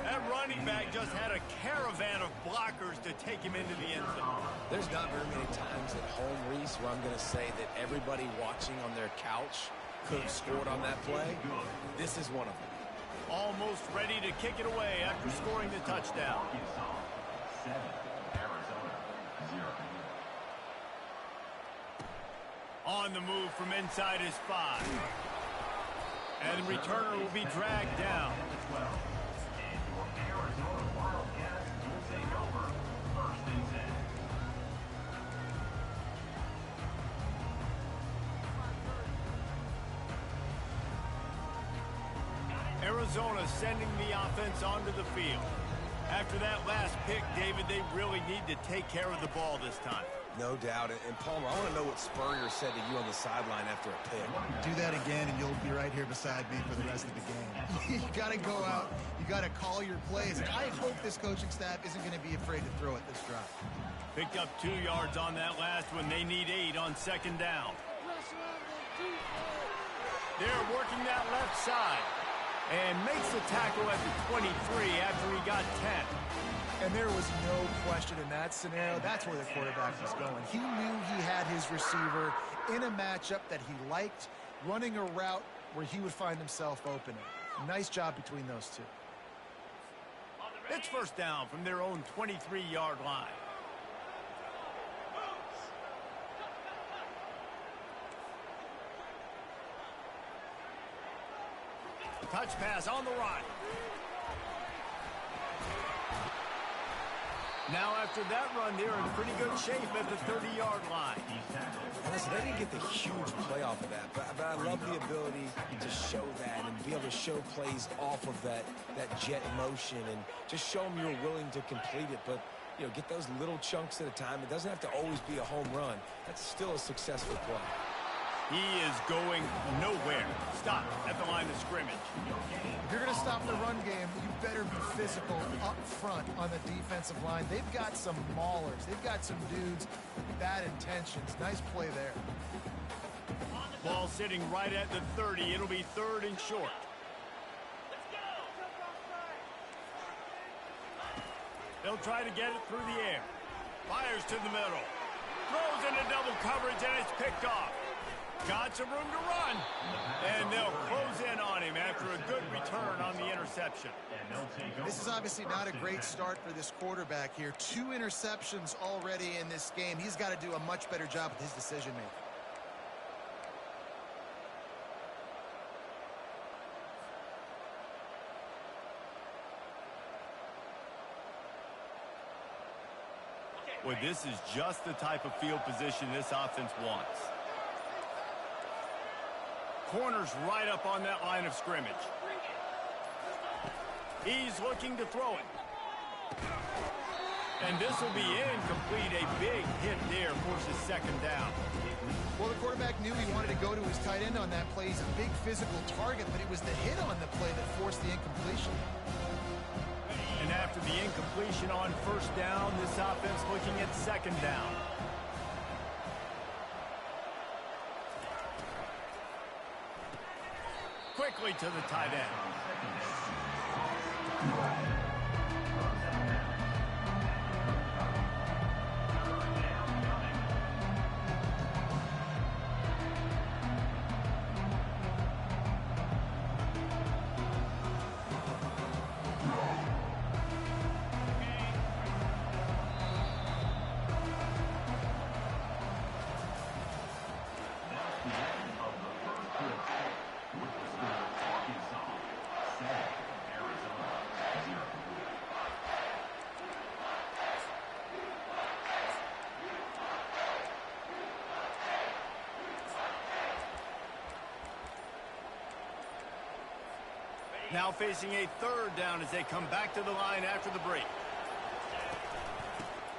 That running back just had a caravan of blockers to take him into the end zone. There's not very many times at home, Reese, where I'm going to say that everybody watching on their couch could have scored on that play. This is one of them. Almost ready to kick it away after scoring the touchdown. 7, Arizona 0. On the move from inside his 5. And the returner will be dragged down. And your Arizona Wildcats will take over 1st and 10. Arizona sending the offense onto the field. After that last pick, David, they really need to take care of the ball this time. No doubt. And Palmer, I want to know what Spurrier said to you on the sideline after a pick. Do that again, and you'll be right here beside me for the rest of the game. You got to go out. You got to call your plays. And I hope this coaching staff isn't going to be afraid to throw it this drive. Picked up 2 yards on that last one. They need 8 on 2nd down. They're working that left side. And makes the tackle at the 23 after he got 10. And there was no question in that scenario. That's where the quarterback was going. He knew he had his receiver in a matchup that he liked, running a route where he would find himself opening. Nice job between those two. It's 1st down from their own 23-yard line. Touch pass on the run. Now after that run, they're in pretty good shape at the 30-yard line. Listen, they didn't get the huge play off of that, but I love the ability to show that and be able to show plays off of that jet motion and just show them you're willing to complete it. But, you know, get those little chunks at a time. It doesn't have to always be a home run. That's still a successful play. He is going nowhere. Stop at the line of scrimmage. If you're going to stop the run game, you better be physical up front on the defensive line. They've got some maulers. They've got some dudes with bad intentions. Nice play there. Ball sitting right at the 30. It'll be 3rd and short. They'll try to get it through the air. Fires to the middle. Throws into double coverage, and it's picked off. Got some room to run. And they'll close in on him after a good return on the interception. This is obviously not a great start for this quarterback here. 2 interceptions already in this game. He's got to do a much better job with his decision-making. Well, this is just the type of field position this offense wants. Corners right up on that line of scrimmage. He's looking to throw it. And this will be incomplete. A big hit there forces 2nd down. Well, the quarterback knew he wanted to go to his tight end on that play. He's a big physical target, but it was the hit on the play that forced the incompletion. And after the incompletion on 1st down, this offense looking at 2nd down. Quickly to the tight end. Now facing a 3rd down as they come back to the line after the break.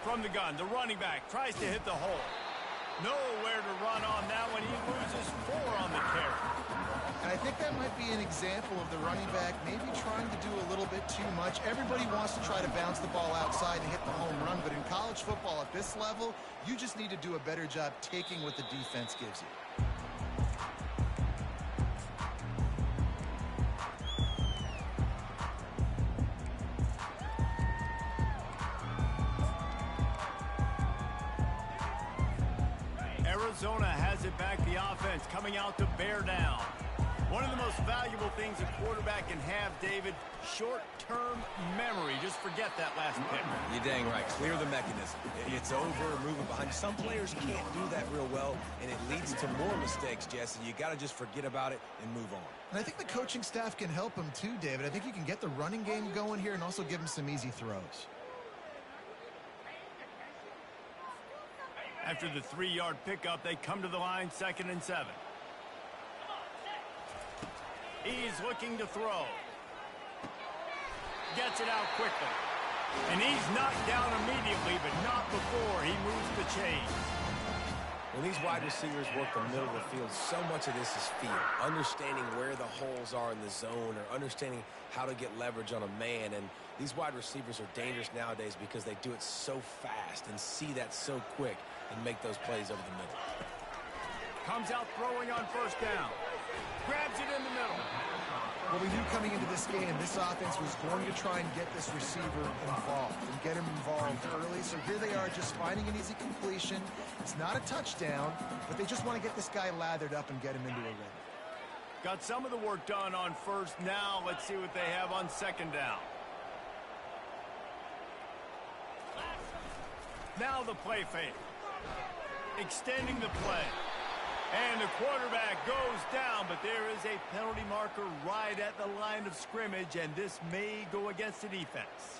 From the gun, the running back tries to hit the hole. Nowhere to run on that one. He loses 4 on the carry. And I think that might be an example of the running back maybe trying to do a little bit too much. Everybody wants to try to bounce the ball outside and hit the home run, but in college football at this level, you just need to do a better job taking what the defense gives you. Arizona has it back, the offense coming out to bear down. One of the most valuable things a quarterback can have, David, short-term memory. Just forget that last pick. You're dang right. Clear the mechanism. It's over, moving behind. Some players can't do that real well, and it leads to more mistakes, Jesse. You got to just forget about it and move on. And I think the coaching staff can help him too, David. I think you can get the running game going here and also give him some easy throws. After the 3-yard pickup, they come to the line, 2nd and 7. He's looking to throw. Gets it out quickly. And he's knocked down immediately, but not before he moves the chains. When these wide receivers work the middle of the field, so much of this is feel. Understanding where the holes are in the zone or understanding how to get leverage on a man. And these wide receivers are dangerous nowadays because they do it so fast and see that so quick and make those plays over the middle. Comes out throwing on 1st down. Grabs it in the middle. Well, we knew coming into this game, this offense was going to try and get this receiver involved and get him involved early. So here they are just finding an easy completion. It's not a touchdown, but they just want to get this guy lathered up and get him into a rhythm. Got some of the work done on 1st. Now let's see what they have on 2nd down. Now the play fake. Extending the play. And the quarterback goes down, but there is a penalty marker right at the line of scrimmage, and this may go against the defense.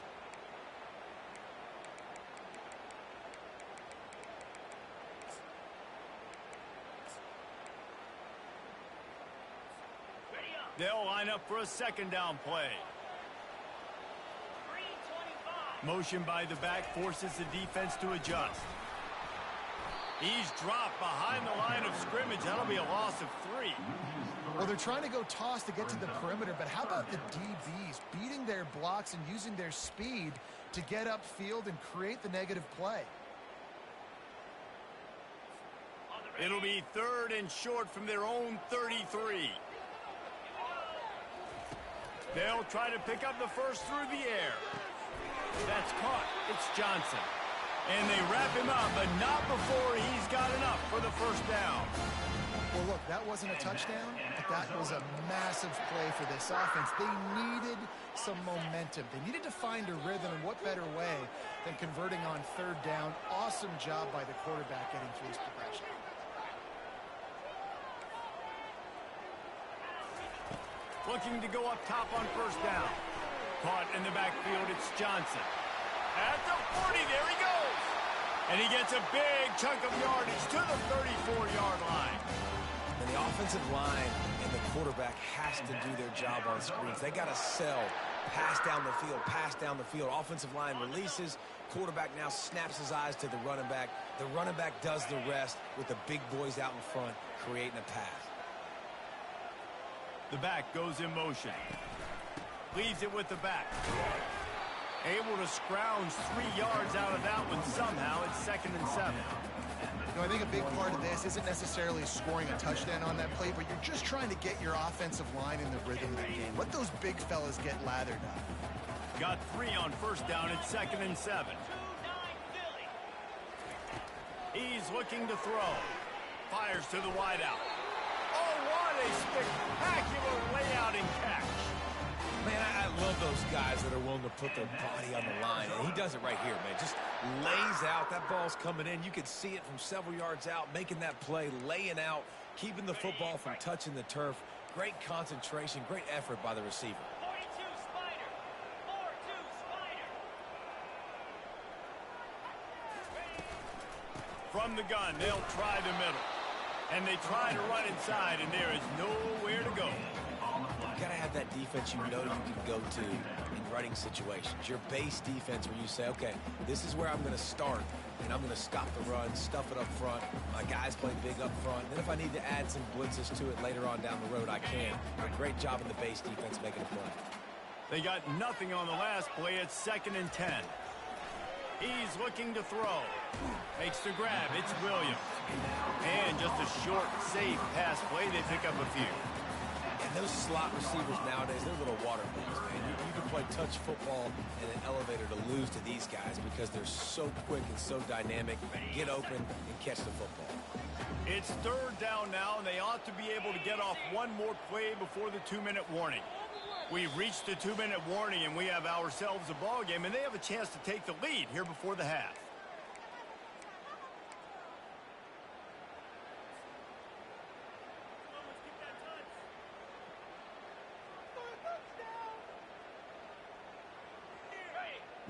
They'll line up for a 2nd down play. Motion by the back forces the defense to adjust. He's dropped behind the line of scrimmage. That'll be a loss of 3. Well, they're trying to go toss to get to the perimeter, but how about the DBs beating their blocks and using their speed to get upfield and create the negative play? It'll be 3rd and short from their own 33. They'll try to pick up the first through the air. That's caught. It's Johnson. And they wrap him up, but not before he's got enough for the first down. Well, look, that wasn't a touchdown, but that was a massive play for this offense. They needed some momentum. They needed to find a rhythm, and what better way than converting on 3rd down. Awesome job by the quarterback getting through his progression. Looking to go up top on first down. Caught in the backfield, it's Johnson. At the 40, there he goes. And he gets a big chunk of yardage to the 34-yard line. And the offensive line and the quarterback has to do their job on screens. They got to sell. Pass down the field, pass down the field. Offensive line releases. Quarterback now snaps his eyes to the running back. The running back does the rest with the big boys out in front, creating a pass. The back goes in motion. Leaves it with the back. Able to scrounge 3 yards out of that one somehow. It's 2nd and 7. You know, I think a big part of this isn't necessarily scoring a touchdown on that play, but you're just trying to get your offensive line in the rhythm of the game. Let those big fellas get lathered up. Got 3 on first down. It's 2nd and 7. He's looking to throw. Fires to the wideout. Oh, what a spectacular layout and catch. Man, I love those guys that are willing to put their body on the line. And he does it right here, man. Just lays out. That ball's coming in. You can see it from several yards out, making that play, laying out, keeping the football from touching the turf. Great concentration, great effort by the receiver. 42 Spider. 4-2 Spider. From the gun, they'll try the middle. And they try to run inside, and there is nowhere to go. You got to have that defense you know you can go to in running situations. Your base defense where you say, okay, this is where I'm going to start, and I'm going to stop the run, stuff it up front. My guys play big up front. Then if I need to add some blitzes to it later on down the road, I can. A great job in the base defense making a play. They got nothing on the last play. It's 2nd and 10. He's looking to throw. Makes the grab. It's Williams. And just a short, safe pass play. They pick up a few. And those slot receivers nowadays, they're little water balls, man. You can play touch football in an elevator to lose to these guys because they're so quick and so dynamic. Get open and catch the football. It's 3rd down now, and they ought to be able to get off one more play before the 2-minute warning. We've reached the 2-minute warning, and we have ourselves a ball game, and they have a chance to take the lead here before the half.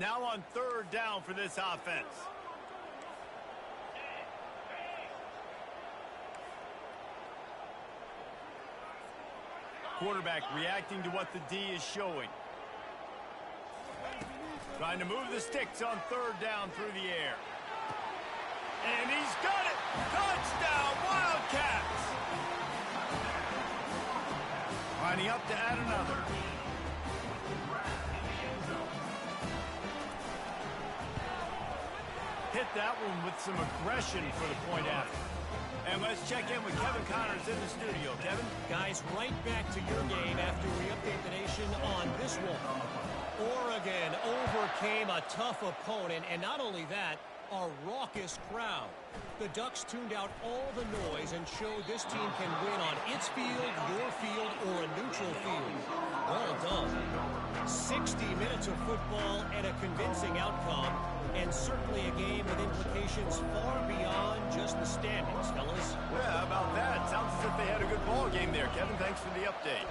Now on 3rd down for this offense. Quarterback reacting to what the D is showing. Trying to move the sticks on 3rd down through the air. And he's got it! Touchdown, Wildcats! Lining up to add another. Hit that one with some aggression for the point after. And let's check in with Kevin Connors in the studio. Kevin? Guys, right back to your game after we update the nation on this one. Oregon overcame a tough opponent, and not only that, a raucous crowd. The Ducks tuned out all the noise and showed this team can win on its field, your field, or a neutral field. Well done. 60 minutes of football and a convincing outcome, and certainly a game with implications far beyond just the standings, fellas. Yeah, how about that? Sounds as if they had a good ball game there. Kevin, thanks for the update.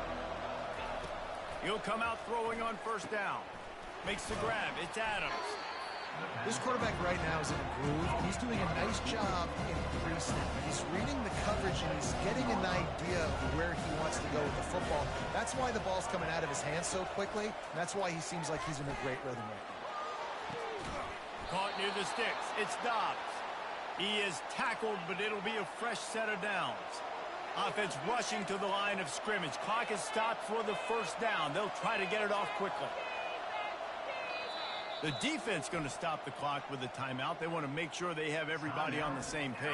He'll come out throwing on 1st down. Makes the grab. It's Adams. This quarterback right now is in a groove. He's doing a nice job in pre-snap. He's reading the coverage, and he's getting an idea of where he wants to go with the football. That's why the ball's coming out of his hands so quickly. And that's why he seems like he's in a great rhythm right now. Caught near the sticks. It's Dobbs. He is tackled, but it'll be a fresh set of downs. Offense rushing to the line of scrimmage. Clock is stopped for the first down. They'll try to get it off quickly. The defense going to stop the clock with a timeout. They want to make sure they have everybody on the same page.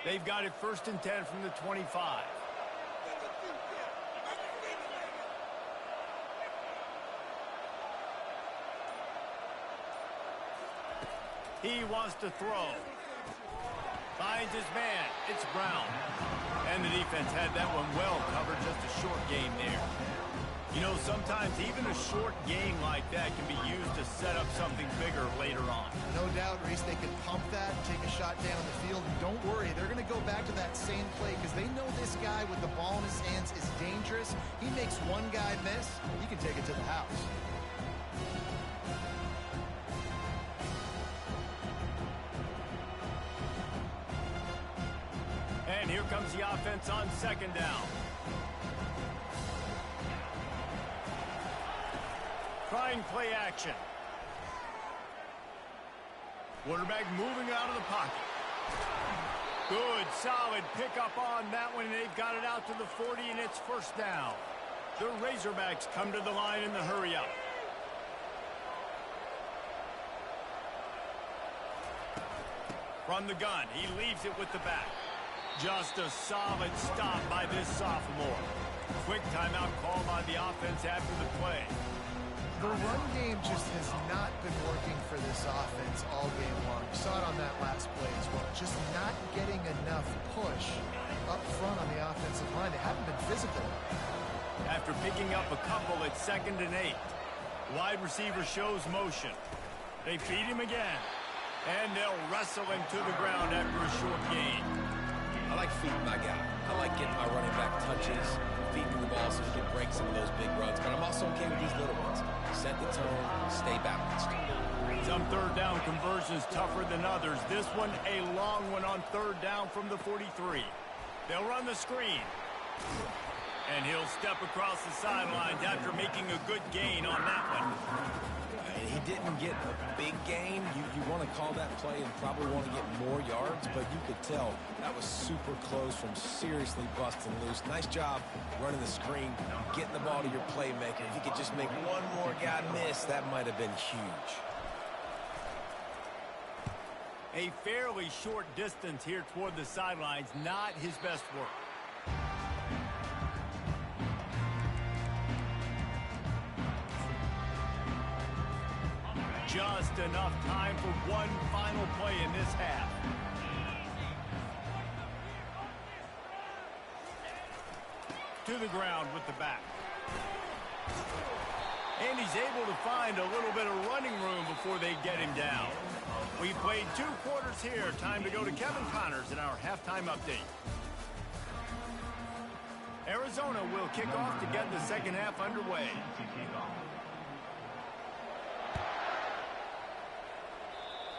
They've got it 1st and 10 from the 25. He wants to throw. Finds his man. It's Brown. And the defense had that one well covered. Just a short game there. You know, sometimes even a short game like that can be used to set up something bigger later on. No doubt, Reese, they can pump that, take a shot down the field, and don't worry, they're going to go back to that same play because they know this guy with the ball in his hands is dangerous. He makes one guy miss, he can take it to the house. And here comes the offense on 2nd down. Trying play action. Quarterback moving out of the pocket. Good, solid pickup on that one. They've got it out to the 40, and it's 1st down. The Razorbacks come to the line in the hurry-up. From the gun, he leaves it with the back. Just a solid stop by this sophomore. Quick timeout call by the offense after the play. The run game just has not been working for this offense all game long. You saw it on that last play as well. Just not getting enough push up front on the offensive line. They haven't been physical. After picking up a couple at 2nd and 8. Wide receiver shows motion. They feed him again. And they'll wrestle him to the ground after a short gain. I like feeding my guy. I like getting my running back touches, feeding the ball so he can break some of those big runs. But I'm also okay with these little ones. Set the tone, stay balanced. Some 3rd down conversions tougher than others. This one a long one on 3rd down from the 43. They'll run the screen. And he'll step across the sidelines after making a good gain on that one. He didn't get a big gain. You want to call that play and probably want to get more yards, but you could tell that was super close from seriously busting loose. Nice job running the screen, getting the ball to your playmaker. If you could just make one more guy miss, that might have been huge. A fairly short distance here toward the sidelines, not his best work. Just enough time for one final play in this half. To the ground with the back. And he's able to find a little bit of running room before they get him down. We played 2 quarters here. Time to go to Kevin Connors in our halftime update. Arizona will kick off to get the 2nd half underway.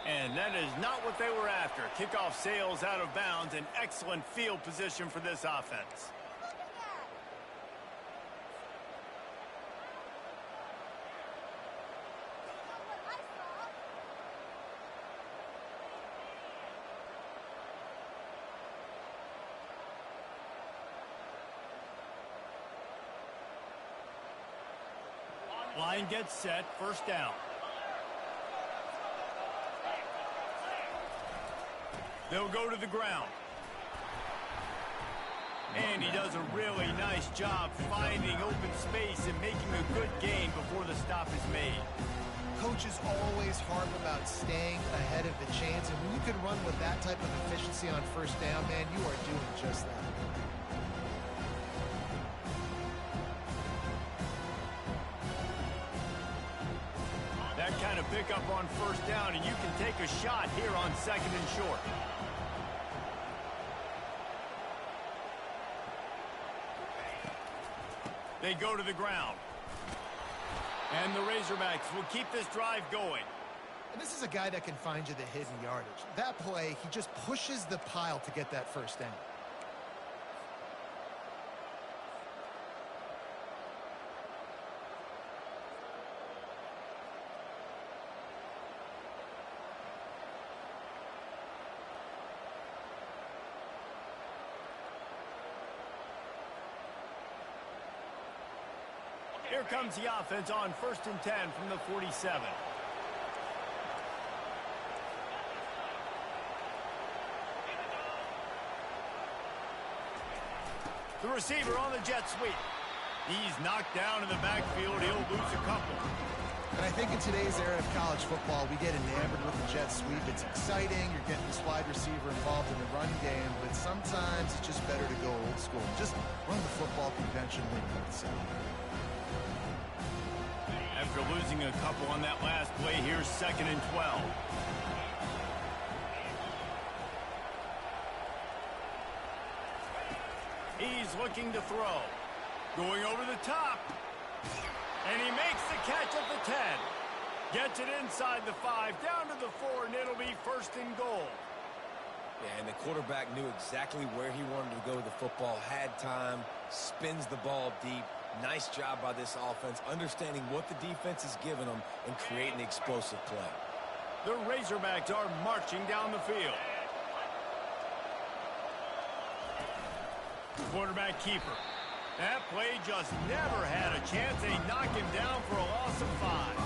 And that is not what they were after. Kickoff sails out of bounds. An excellent field position for this offense. Line gets set. 1st down. They'll go to the ground. And he does a really nice job finding open space and making a good gain before the stop is made. Coaches always harp about staying ahead of the chains, and when you can run with that type of efficiency on 1st down, man, you are doing just that. That kind of pickup on 1st down, and you can take a shot here on 2nd and short. They go to the ground. And the Razorbacks will keep this drive going. And this is a guy that can find you the hidden yardage. That play, he just pushes the pile to get that first down. Here comes the offense on 1st and 10 from the 47. The receiver on the jet sweep. He's knocked down in the backfield. He'll lose a couple. And I think in today's era of college football, we get enamored with the jet sweep. It's exciting. You're getting this wide receiver involved in the run game, but sometimes it's just better to go old school. Just run the football conventionally. After losing a couple on that last play, here's 2nd and 12. He's looking to throw. Going over the top. And he makes the catch at the 10. Gets it inside the 5, down to the 4, and it'll be 1st and goal. Yeah, and the quarterback knew exactly where he wanted to go with the football, had time, spins the ball deep. Nice job by this offense, understanding what the defense is giving them and creating explosive play. The Razorbacks are marching down the field. Quarterback keeper. That play just never had a chance. They knock him down for a loss of 5.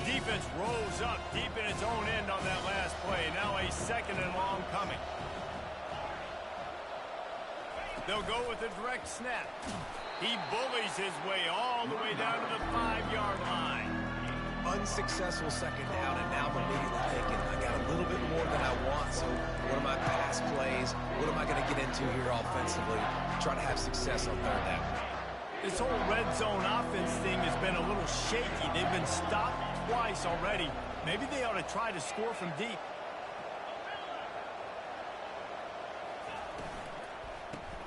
Defense rolls up deep in its own end on that last play. Now a 2nd and long coming. They'll go with a direct snap. He bullies his way all the way down to the 5-yard line. Unsuccessful 2nd down, and now I'm immediately thinking, I got a little bit more than I want, so what are my pass plays? What am I going to get into here offensively? Try to have success on 3rd down. This whole red zone offense thing has been a little shaky. They've been stopped twice already. Maybe they ought to try to score from deep.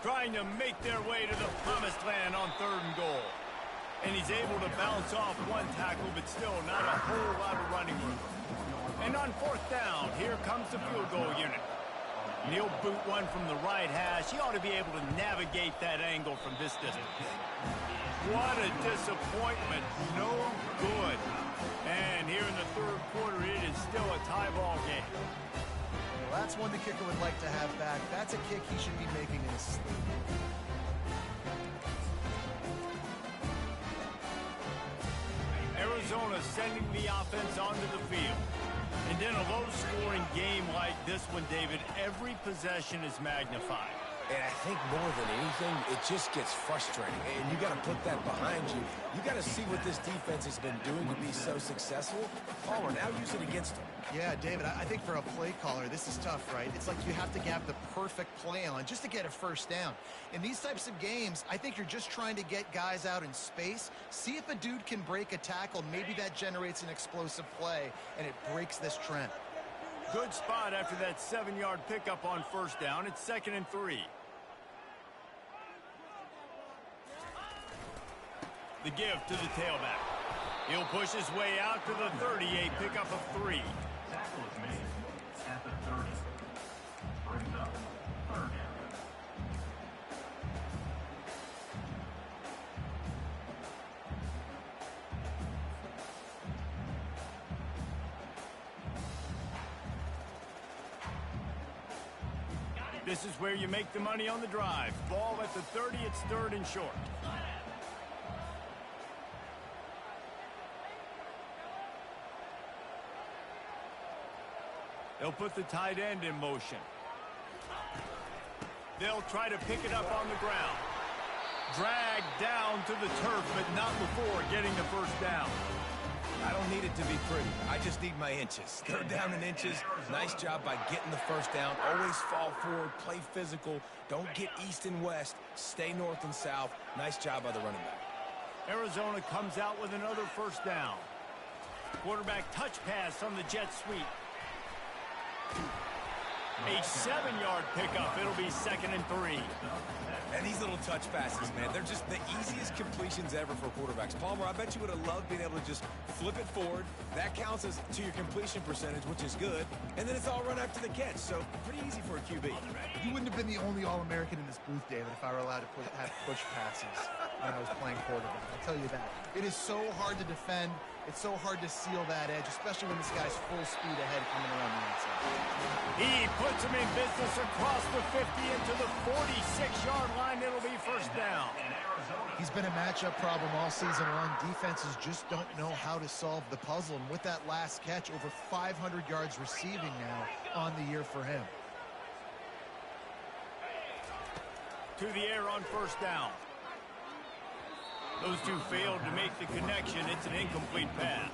Trying to make their way to the promised land on 3rd and goal. And he's able to bounce off one tackle, but still not a whole lot of running room. And on 4th down, here comes the field goal unit. And he'll boot one from the right hash. He ought to be able to navigate that angle from this distance. What a disappointment. No good. And here in the 3rd quarter, it is still a tie ball game. Well, that's one the kicker would like to have back. That's a kick he should be making in his sleep. Arizona sending the offense onto the field. And in a low-scoring game like this one, David, every possession is magnified. And I think more than anything, it just gets frustrating. And you got to put that behind you. You got to see what this defense has been doing to be so successful. Oh, now use it against them. Yeah, David, I think for a play caller, this is tough, right? It's like you have to have the perfect play on just to get a 1st down. In these types of games, I think you're just trying to get guys out in space, see if a dude can break a tackle. Maybe that generates an explosive play, and it breaks this trend. Good spot after that 7-yard pickup on 1st down. It's 2nd and 3. The give to the tailback. He'll push his way out to the 38, pickup of 3. Tackle is made at the 30. Brings up 3rd down. This is where you make the money on the drive. Ball at the 30, it's 3rd and short. They'll put the tight end in motion. They'll try to pick it up on the ground. Dragged down to the turf, but not before getting the 1st down. I don't need it to be pretty. I just need my inches. Third down in inches. Nice job by getting the first down. Always fall forward, play physical. Don't get east and west. Stay north and south. Nice job by the running back. Arizona comes out with another first down. Quarterback touch pass on the jet sweep. A 7-yard pickup. It'll be 2nd and 3. And these little touch passes, man, they're just the easiest completions ever for quarterbacks. Palmer, I bet you would have loved being able to just flip it forward. That counts as to your completion percentage, which is good. And then it's all run after the catch, so pretty easy for a QB. You wouldn't have been the only All-American in this booth, David, if I were allowed to have push passes when I was playing quarterback. I'll tell you that. It is so hard to defend. It's so hard to seal that edge, especially when this guy's full speed ahead coming around the outside. He puts him in business across the 50 into the 46-yard line. It'll be first down. He's been a matchup problem all season long. Defenses just don't know how to solve the puzzle. And with that last catch, over 500 yards receiving now on the year for him. To the air on first down. Those two failed to make the connection. It's an incomplete pass.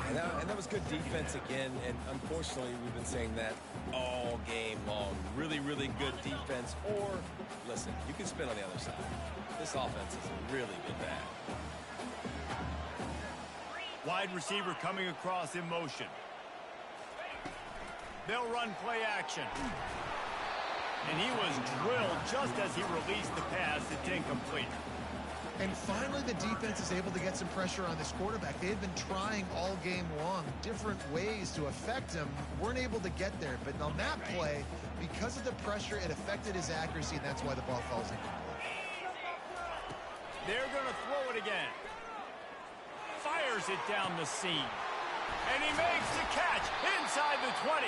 And that was good defense again, and unfortunately, we've been saying that all game long. Really, really good defense, or, listen, you can spin on the other side. This offense has really been bad. Wide receiver coming across in motion. They'll run play action. And he was drilled just as he released the pass. It's incomplete. And finally, the defense is able to get some pressure on this quarterback. They had been trying all game long different ways to affect him. Weren't able to get there. But on that play, because of the pressure, it affected his accuracy, and that's why the ball falls incomplete. They're going to throw it again. Fires it down the seam. And he makes the catch inside the 20.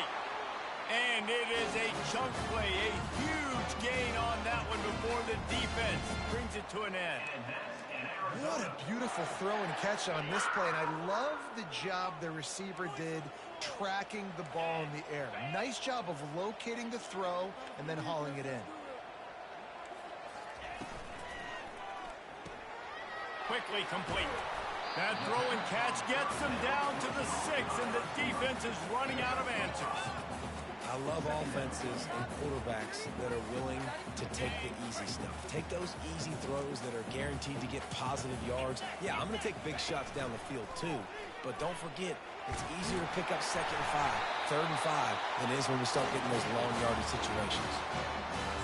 And it is a chunk play, a huge gain on that one before the defense brings it to an end. What a beautiful throw and catch on this play. And I love the job the receiver did tracking the ball in the air. Nice job of locating the throw and then hauling it in. Quickly complete. That throw and catch gets them down to the 6, and the defense is running out of answers. I love offenses and quarterbacks that are willing to take the easy stuff. Take those easy throws that are guaranteed to get positive yards. Yeah, I'm going to take big shots down the field too, but don't forget, it's easier to pick up 2nd and 5, 3rd and 5 than it is when we start getting those long yardage situations.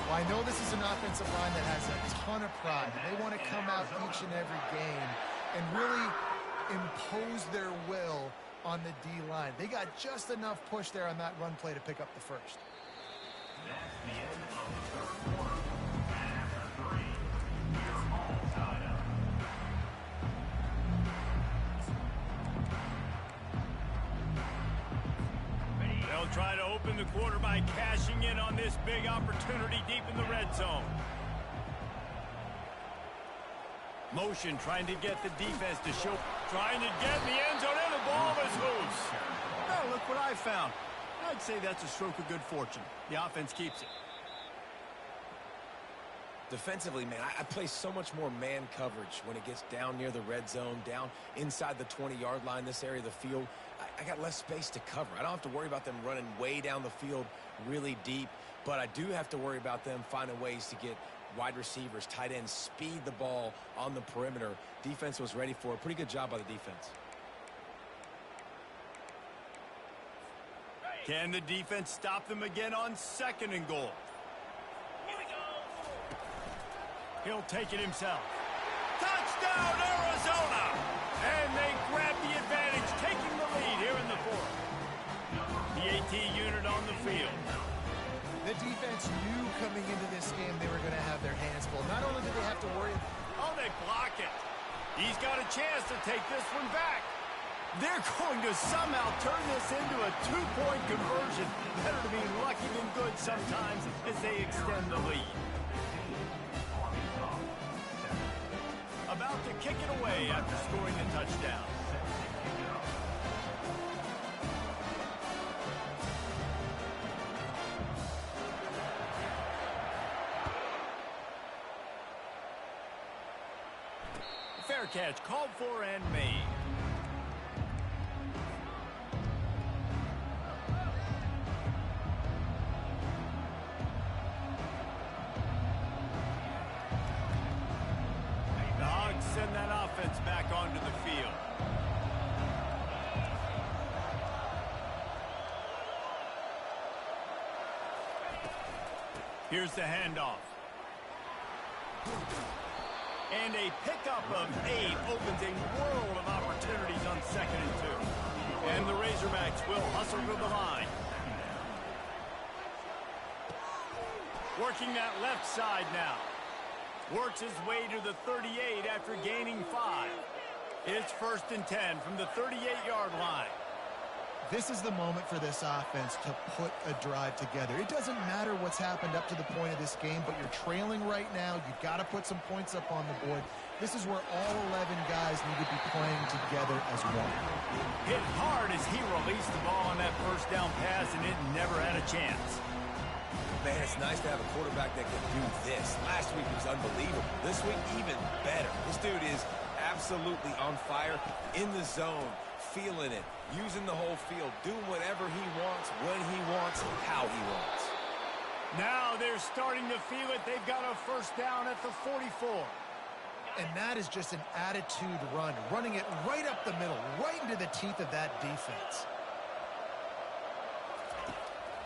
Well, I know this is an offensive line that has a ton of pride. They want to come out each and every game and really impose their will on the D-line. They got just enough push there on that run play to pick up the first. That's the end of the third quarter. And after 3, you're all tied up. They'll try to open the quarter by cashing in on this big opportunity deep in the red zone. Motion trying to get the defense to show. Trying to get in the end zone, and the ball is loose. Oh, look what I found. I'd say that's a stroke of good fortune. The offense keeps it. Defensively, man, I play so much more man coverage when it gets down near the red zone, down inside the 20-yard line, this area of the field. I got less space to cover. I don't have to worry about them running way down the field really deep, but I do have to worry about them finding ways to get wide receivers, tight ends, speed the ball on the perimeter. Defense was ready for it. Pretty good job by the defense. Can the defense stop them again on 2nd and goal? He'll take it himself. Touchdown, Arizona! And they grab the advantage, taking the lead here in the 4th. The AT unit on the field. The defense knew coming into this game they were going to have their hands full. Not only did they have to worry... Oh, they block it. He's got a chance to take this one back. They're going to somehow turn this into a 2-point conversion. Better to be lucky than good sometimes as they extend the lead. About to kick it away after scoring the touchdown. Fair catch called for and made. Here's the handoff. And a pickup of 8 opens a world of opportunities on 2nd and 2. And the Razorbacks will hustle to the line. Working that left side now. Works his way to the 38 after gaining 5. It's 1st and 10 from the 38-yard line. This is the moment for this offense to put a drive together. It doesn't matter what's happened up to the point of this game, but you're trailing right now. You've got to put some points up on the board. This is where all 11 guys need to be playing together as one. Hit hard as he released the ball on that first down pass, and it never had a chance. Man, it's nice to have a quarterback that can do this. Last week was unbelievable. This week, even better. This dude is absolutely on fire, in the zone, feeling it, using the whole field, doing whatever he wants, when he wants, how he wants. Now they're starting to feel it. They've got a first down at the 44. And that is just an attitude run, running it right up the middle, right into the teeth of that defense.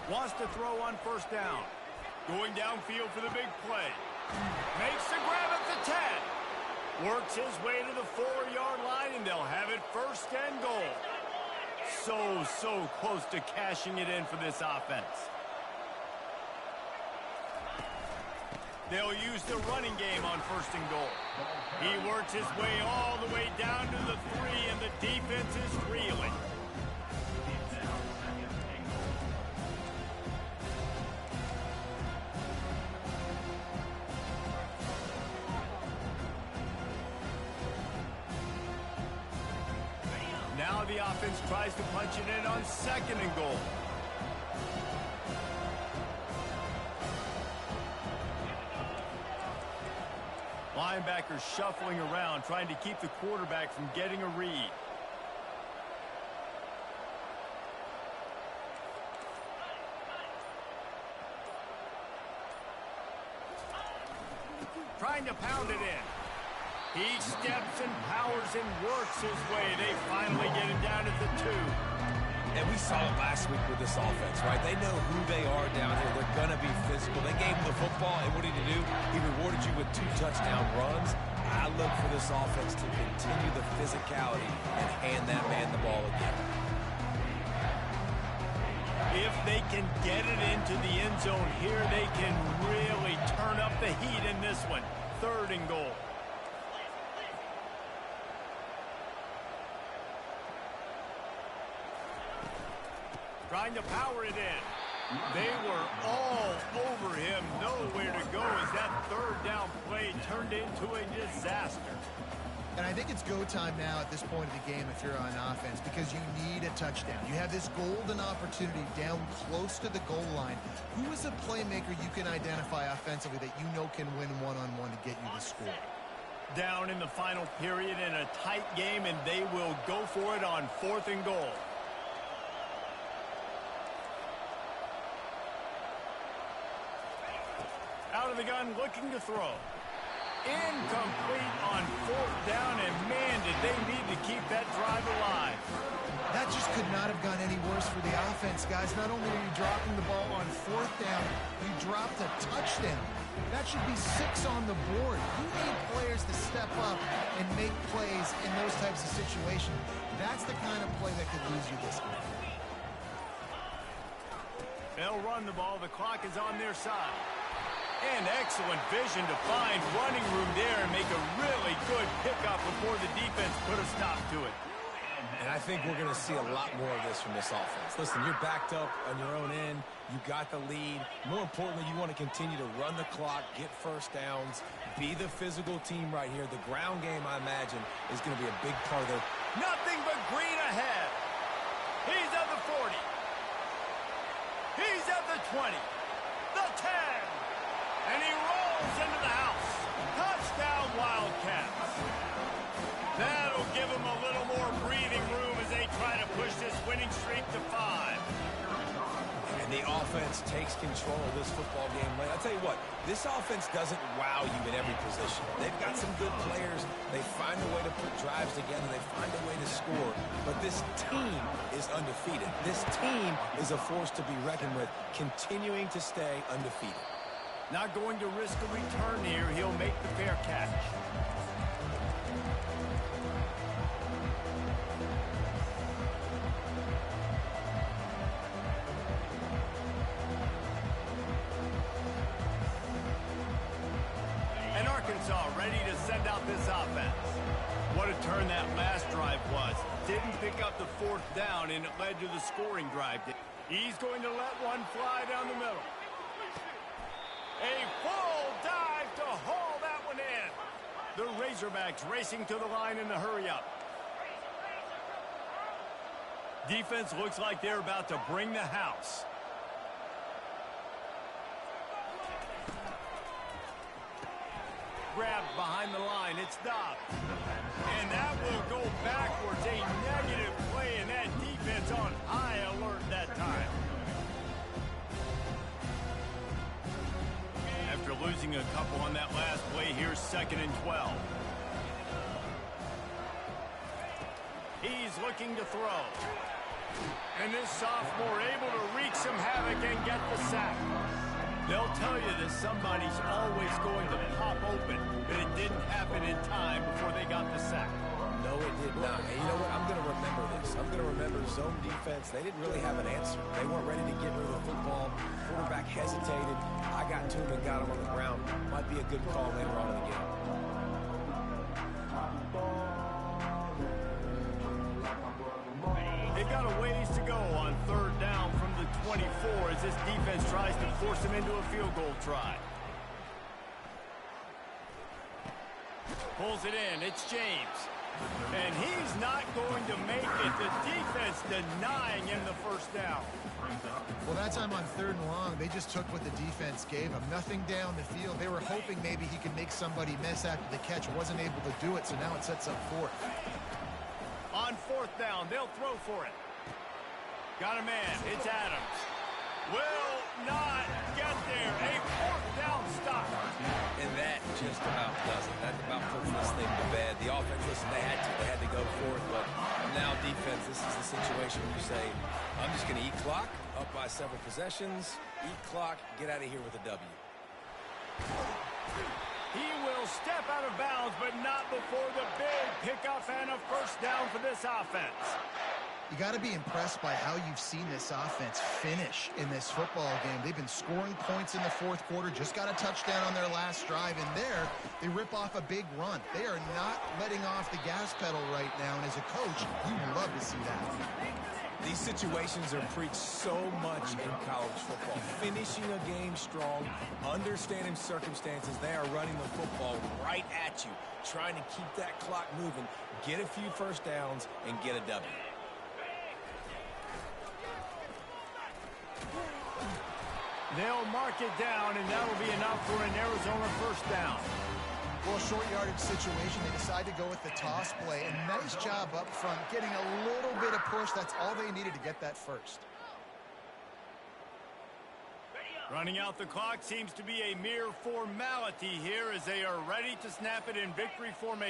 Wants to throw on first down. Going downfield for the big play. Makes the grab at the 10. Works his way to the 4-yard line, and they'll have it 1st and goal. So close to cashing it in for this offense. They'll use the running game on 1st and goal. He works his way all the way down to the 3, and the defense is reeling. Now the offense tries to punch it in on 2nd and goal. Linebackers shuffling around, trying to keep the quarterback from getting a read. Trying to pound it in. He steps and powers and works his way. They finally get him down at the 2. And we saw it last week with this offense, right? They know who they are down here. They're going to be physical. They gave him the football, and what did he do? He rewarded you with 2 touchdown runs. I look for this offense to continue the physicality and hand that man the ball again. If they can get it into the end zone here, they can really turn up the heat in this one. 3rd and goal. Trying to power it in. They were all over him. Nowhere to go as that 3rd down play turned into a disaster. And I think it's go time now at this point of the game if you're on offense, because you need a touchdown. You have this golden opportunity down close to the goal line. Who is a playmaker you can identify offensively that you know can win one-on-one to get you the score? Down in the final period in a tight game, and they will go for it on 4th and goal. Out of the gun, looking to throw. Incomplete on 4th down, and man, did they need to keep that drive alive. That just could not have gone any worse for the offense, guys. Not only are you dropping the ball on 4th down, you dropped a touchdown. That should be 6 on the board. You need players to step up and make plays in those types of situations. That's the kind of play that could lose you this game. They'll run the ball. The clock is on their side. And excellent vision to find running room there and make a really good pickup before the defense put a stop to it. And I think we're going to see a lot more of this from this offense. Listen, you're backed up on your own end. You got the lead. More importantly, you want to continue to run the clock, get first downs, be the physical team right here. The ground game, I imagine, is going to be a big part of their... Nothing but green ahead. He's at the 40. He's at the 20. The 10. And he rolls into the house. Touchdown, Wildcats. That'll give them a little more breathing room as they try to push this winning streak to 5. And the offense takes control of this football game. I'll tell you what, this offense doesn't wow you in every position. They've got some good players. They find a way to put drives together. They find a way to score. But this team is undefeated. This team is a force to be reckoned with, continuing to stay undefeated. Not going to risk a return here. He'll make the fair catch. And Arkansas ready to send out this offense. What a turn that last drive was. Didn't pick up the fourth down, and it led to the scoring drive. He's going to let one fly down the middle. A full dive to haul that one in. The Razorbacks racing to the line in the hurry-up. Defense looks like they're about to bring the house. Grabbed behind the line. It's Dobbs. And that will go backwards. A negative play, and that defense on high alert that time. After losing a couple on that last play, here's 2nd and 12. He's looking to throw. And this sophomore able to wreak some havoc and get the sack. They'll tell you that somebody's always going to pop open, but it didn't happen in time before they got the sack. No, it did not. And you know what? I'm going to remember this. I'm going to remember zone defense. They didn't really have an answer. They weren't ready to get rid of the football. Quarterback hesitated. I got to him and got him on the ground. Might be a good call later on in the game. They've got a ways to go on 3rd down from the 24 as this defense tries to force them into a field goal try. Pulls it in. It's James. And he's not going to make it. The defense denying him the first down. Well, that time on 3rd and long, they just took what the defense gave him. Nothing down the field. They were hoping maybe he could make somebody miss after the catch. Wasn't able to do it, so now it sets up 4th. On 4th down, they'll throw for it. Got a man. It's Adams. Will not get there. A 4th down stop. And that just about does it. That about puts this thing to bed. The offense, listen, they had to go for it, but now defense, this is the situation where you say, I'm just going to eat clock, up by several possessions, eat clock, get out of here with a W. He will step out of bounds, but not before the big pickup and a 1st down for this offense. You got to be impressed by how you've seen this offense finish in this football game. They've been scoring points in the 4th quarter, just got a touchdown on their last drive, and there they rip off a big run. They are not letting off the gas pedal right now, and as a coach, you love to see that. These situations are preached so much in college football. Finishing a game strong, understanding circumstances. They are running the football right at you, trying to keep that clock moving, get a few 1st downs, and get a W. They'll mark it down, and that'll be enough for an Arizona 1st down. Well, short yardage situation, they decide to go with the toss play. And nice job up front, getting a little bit of push. That's all they needed to get that 1st. Running out the clock seems to be a mere formality here as they are ready to snap it in victory formation.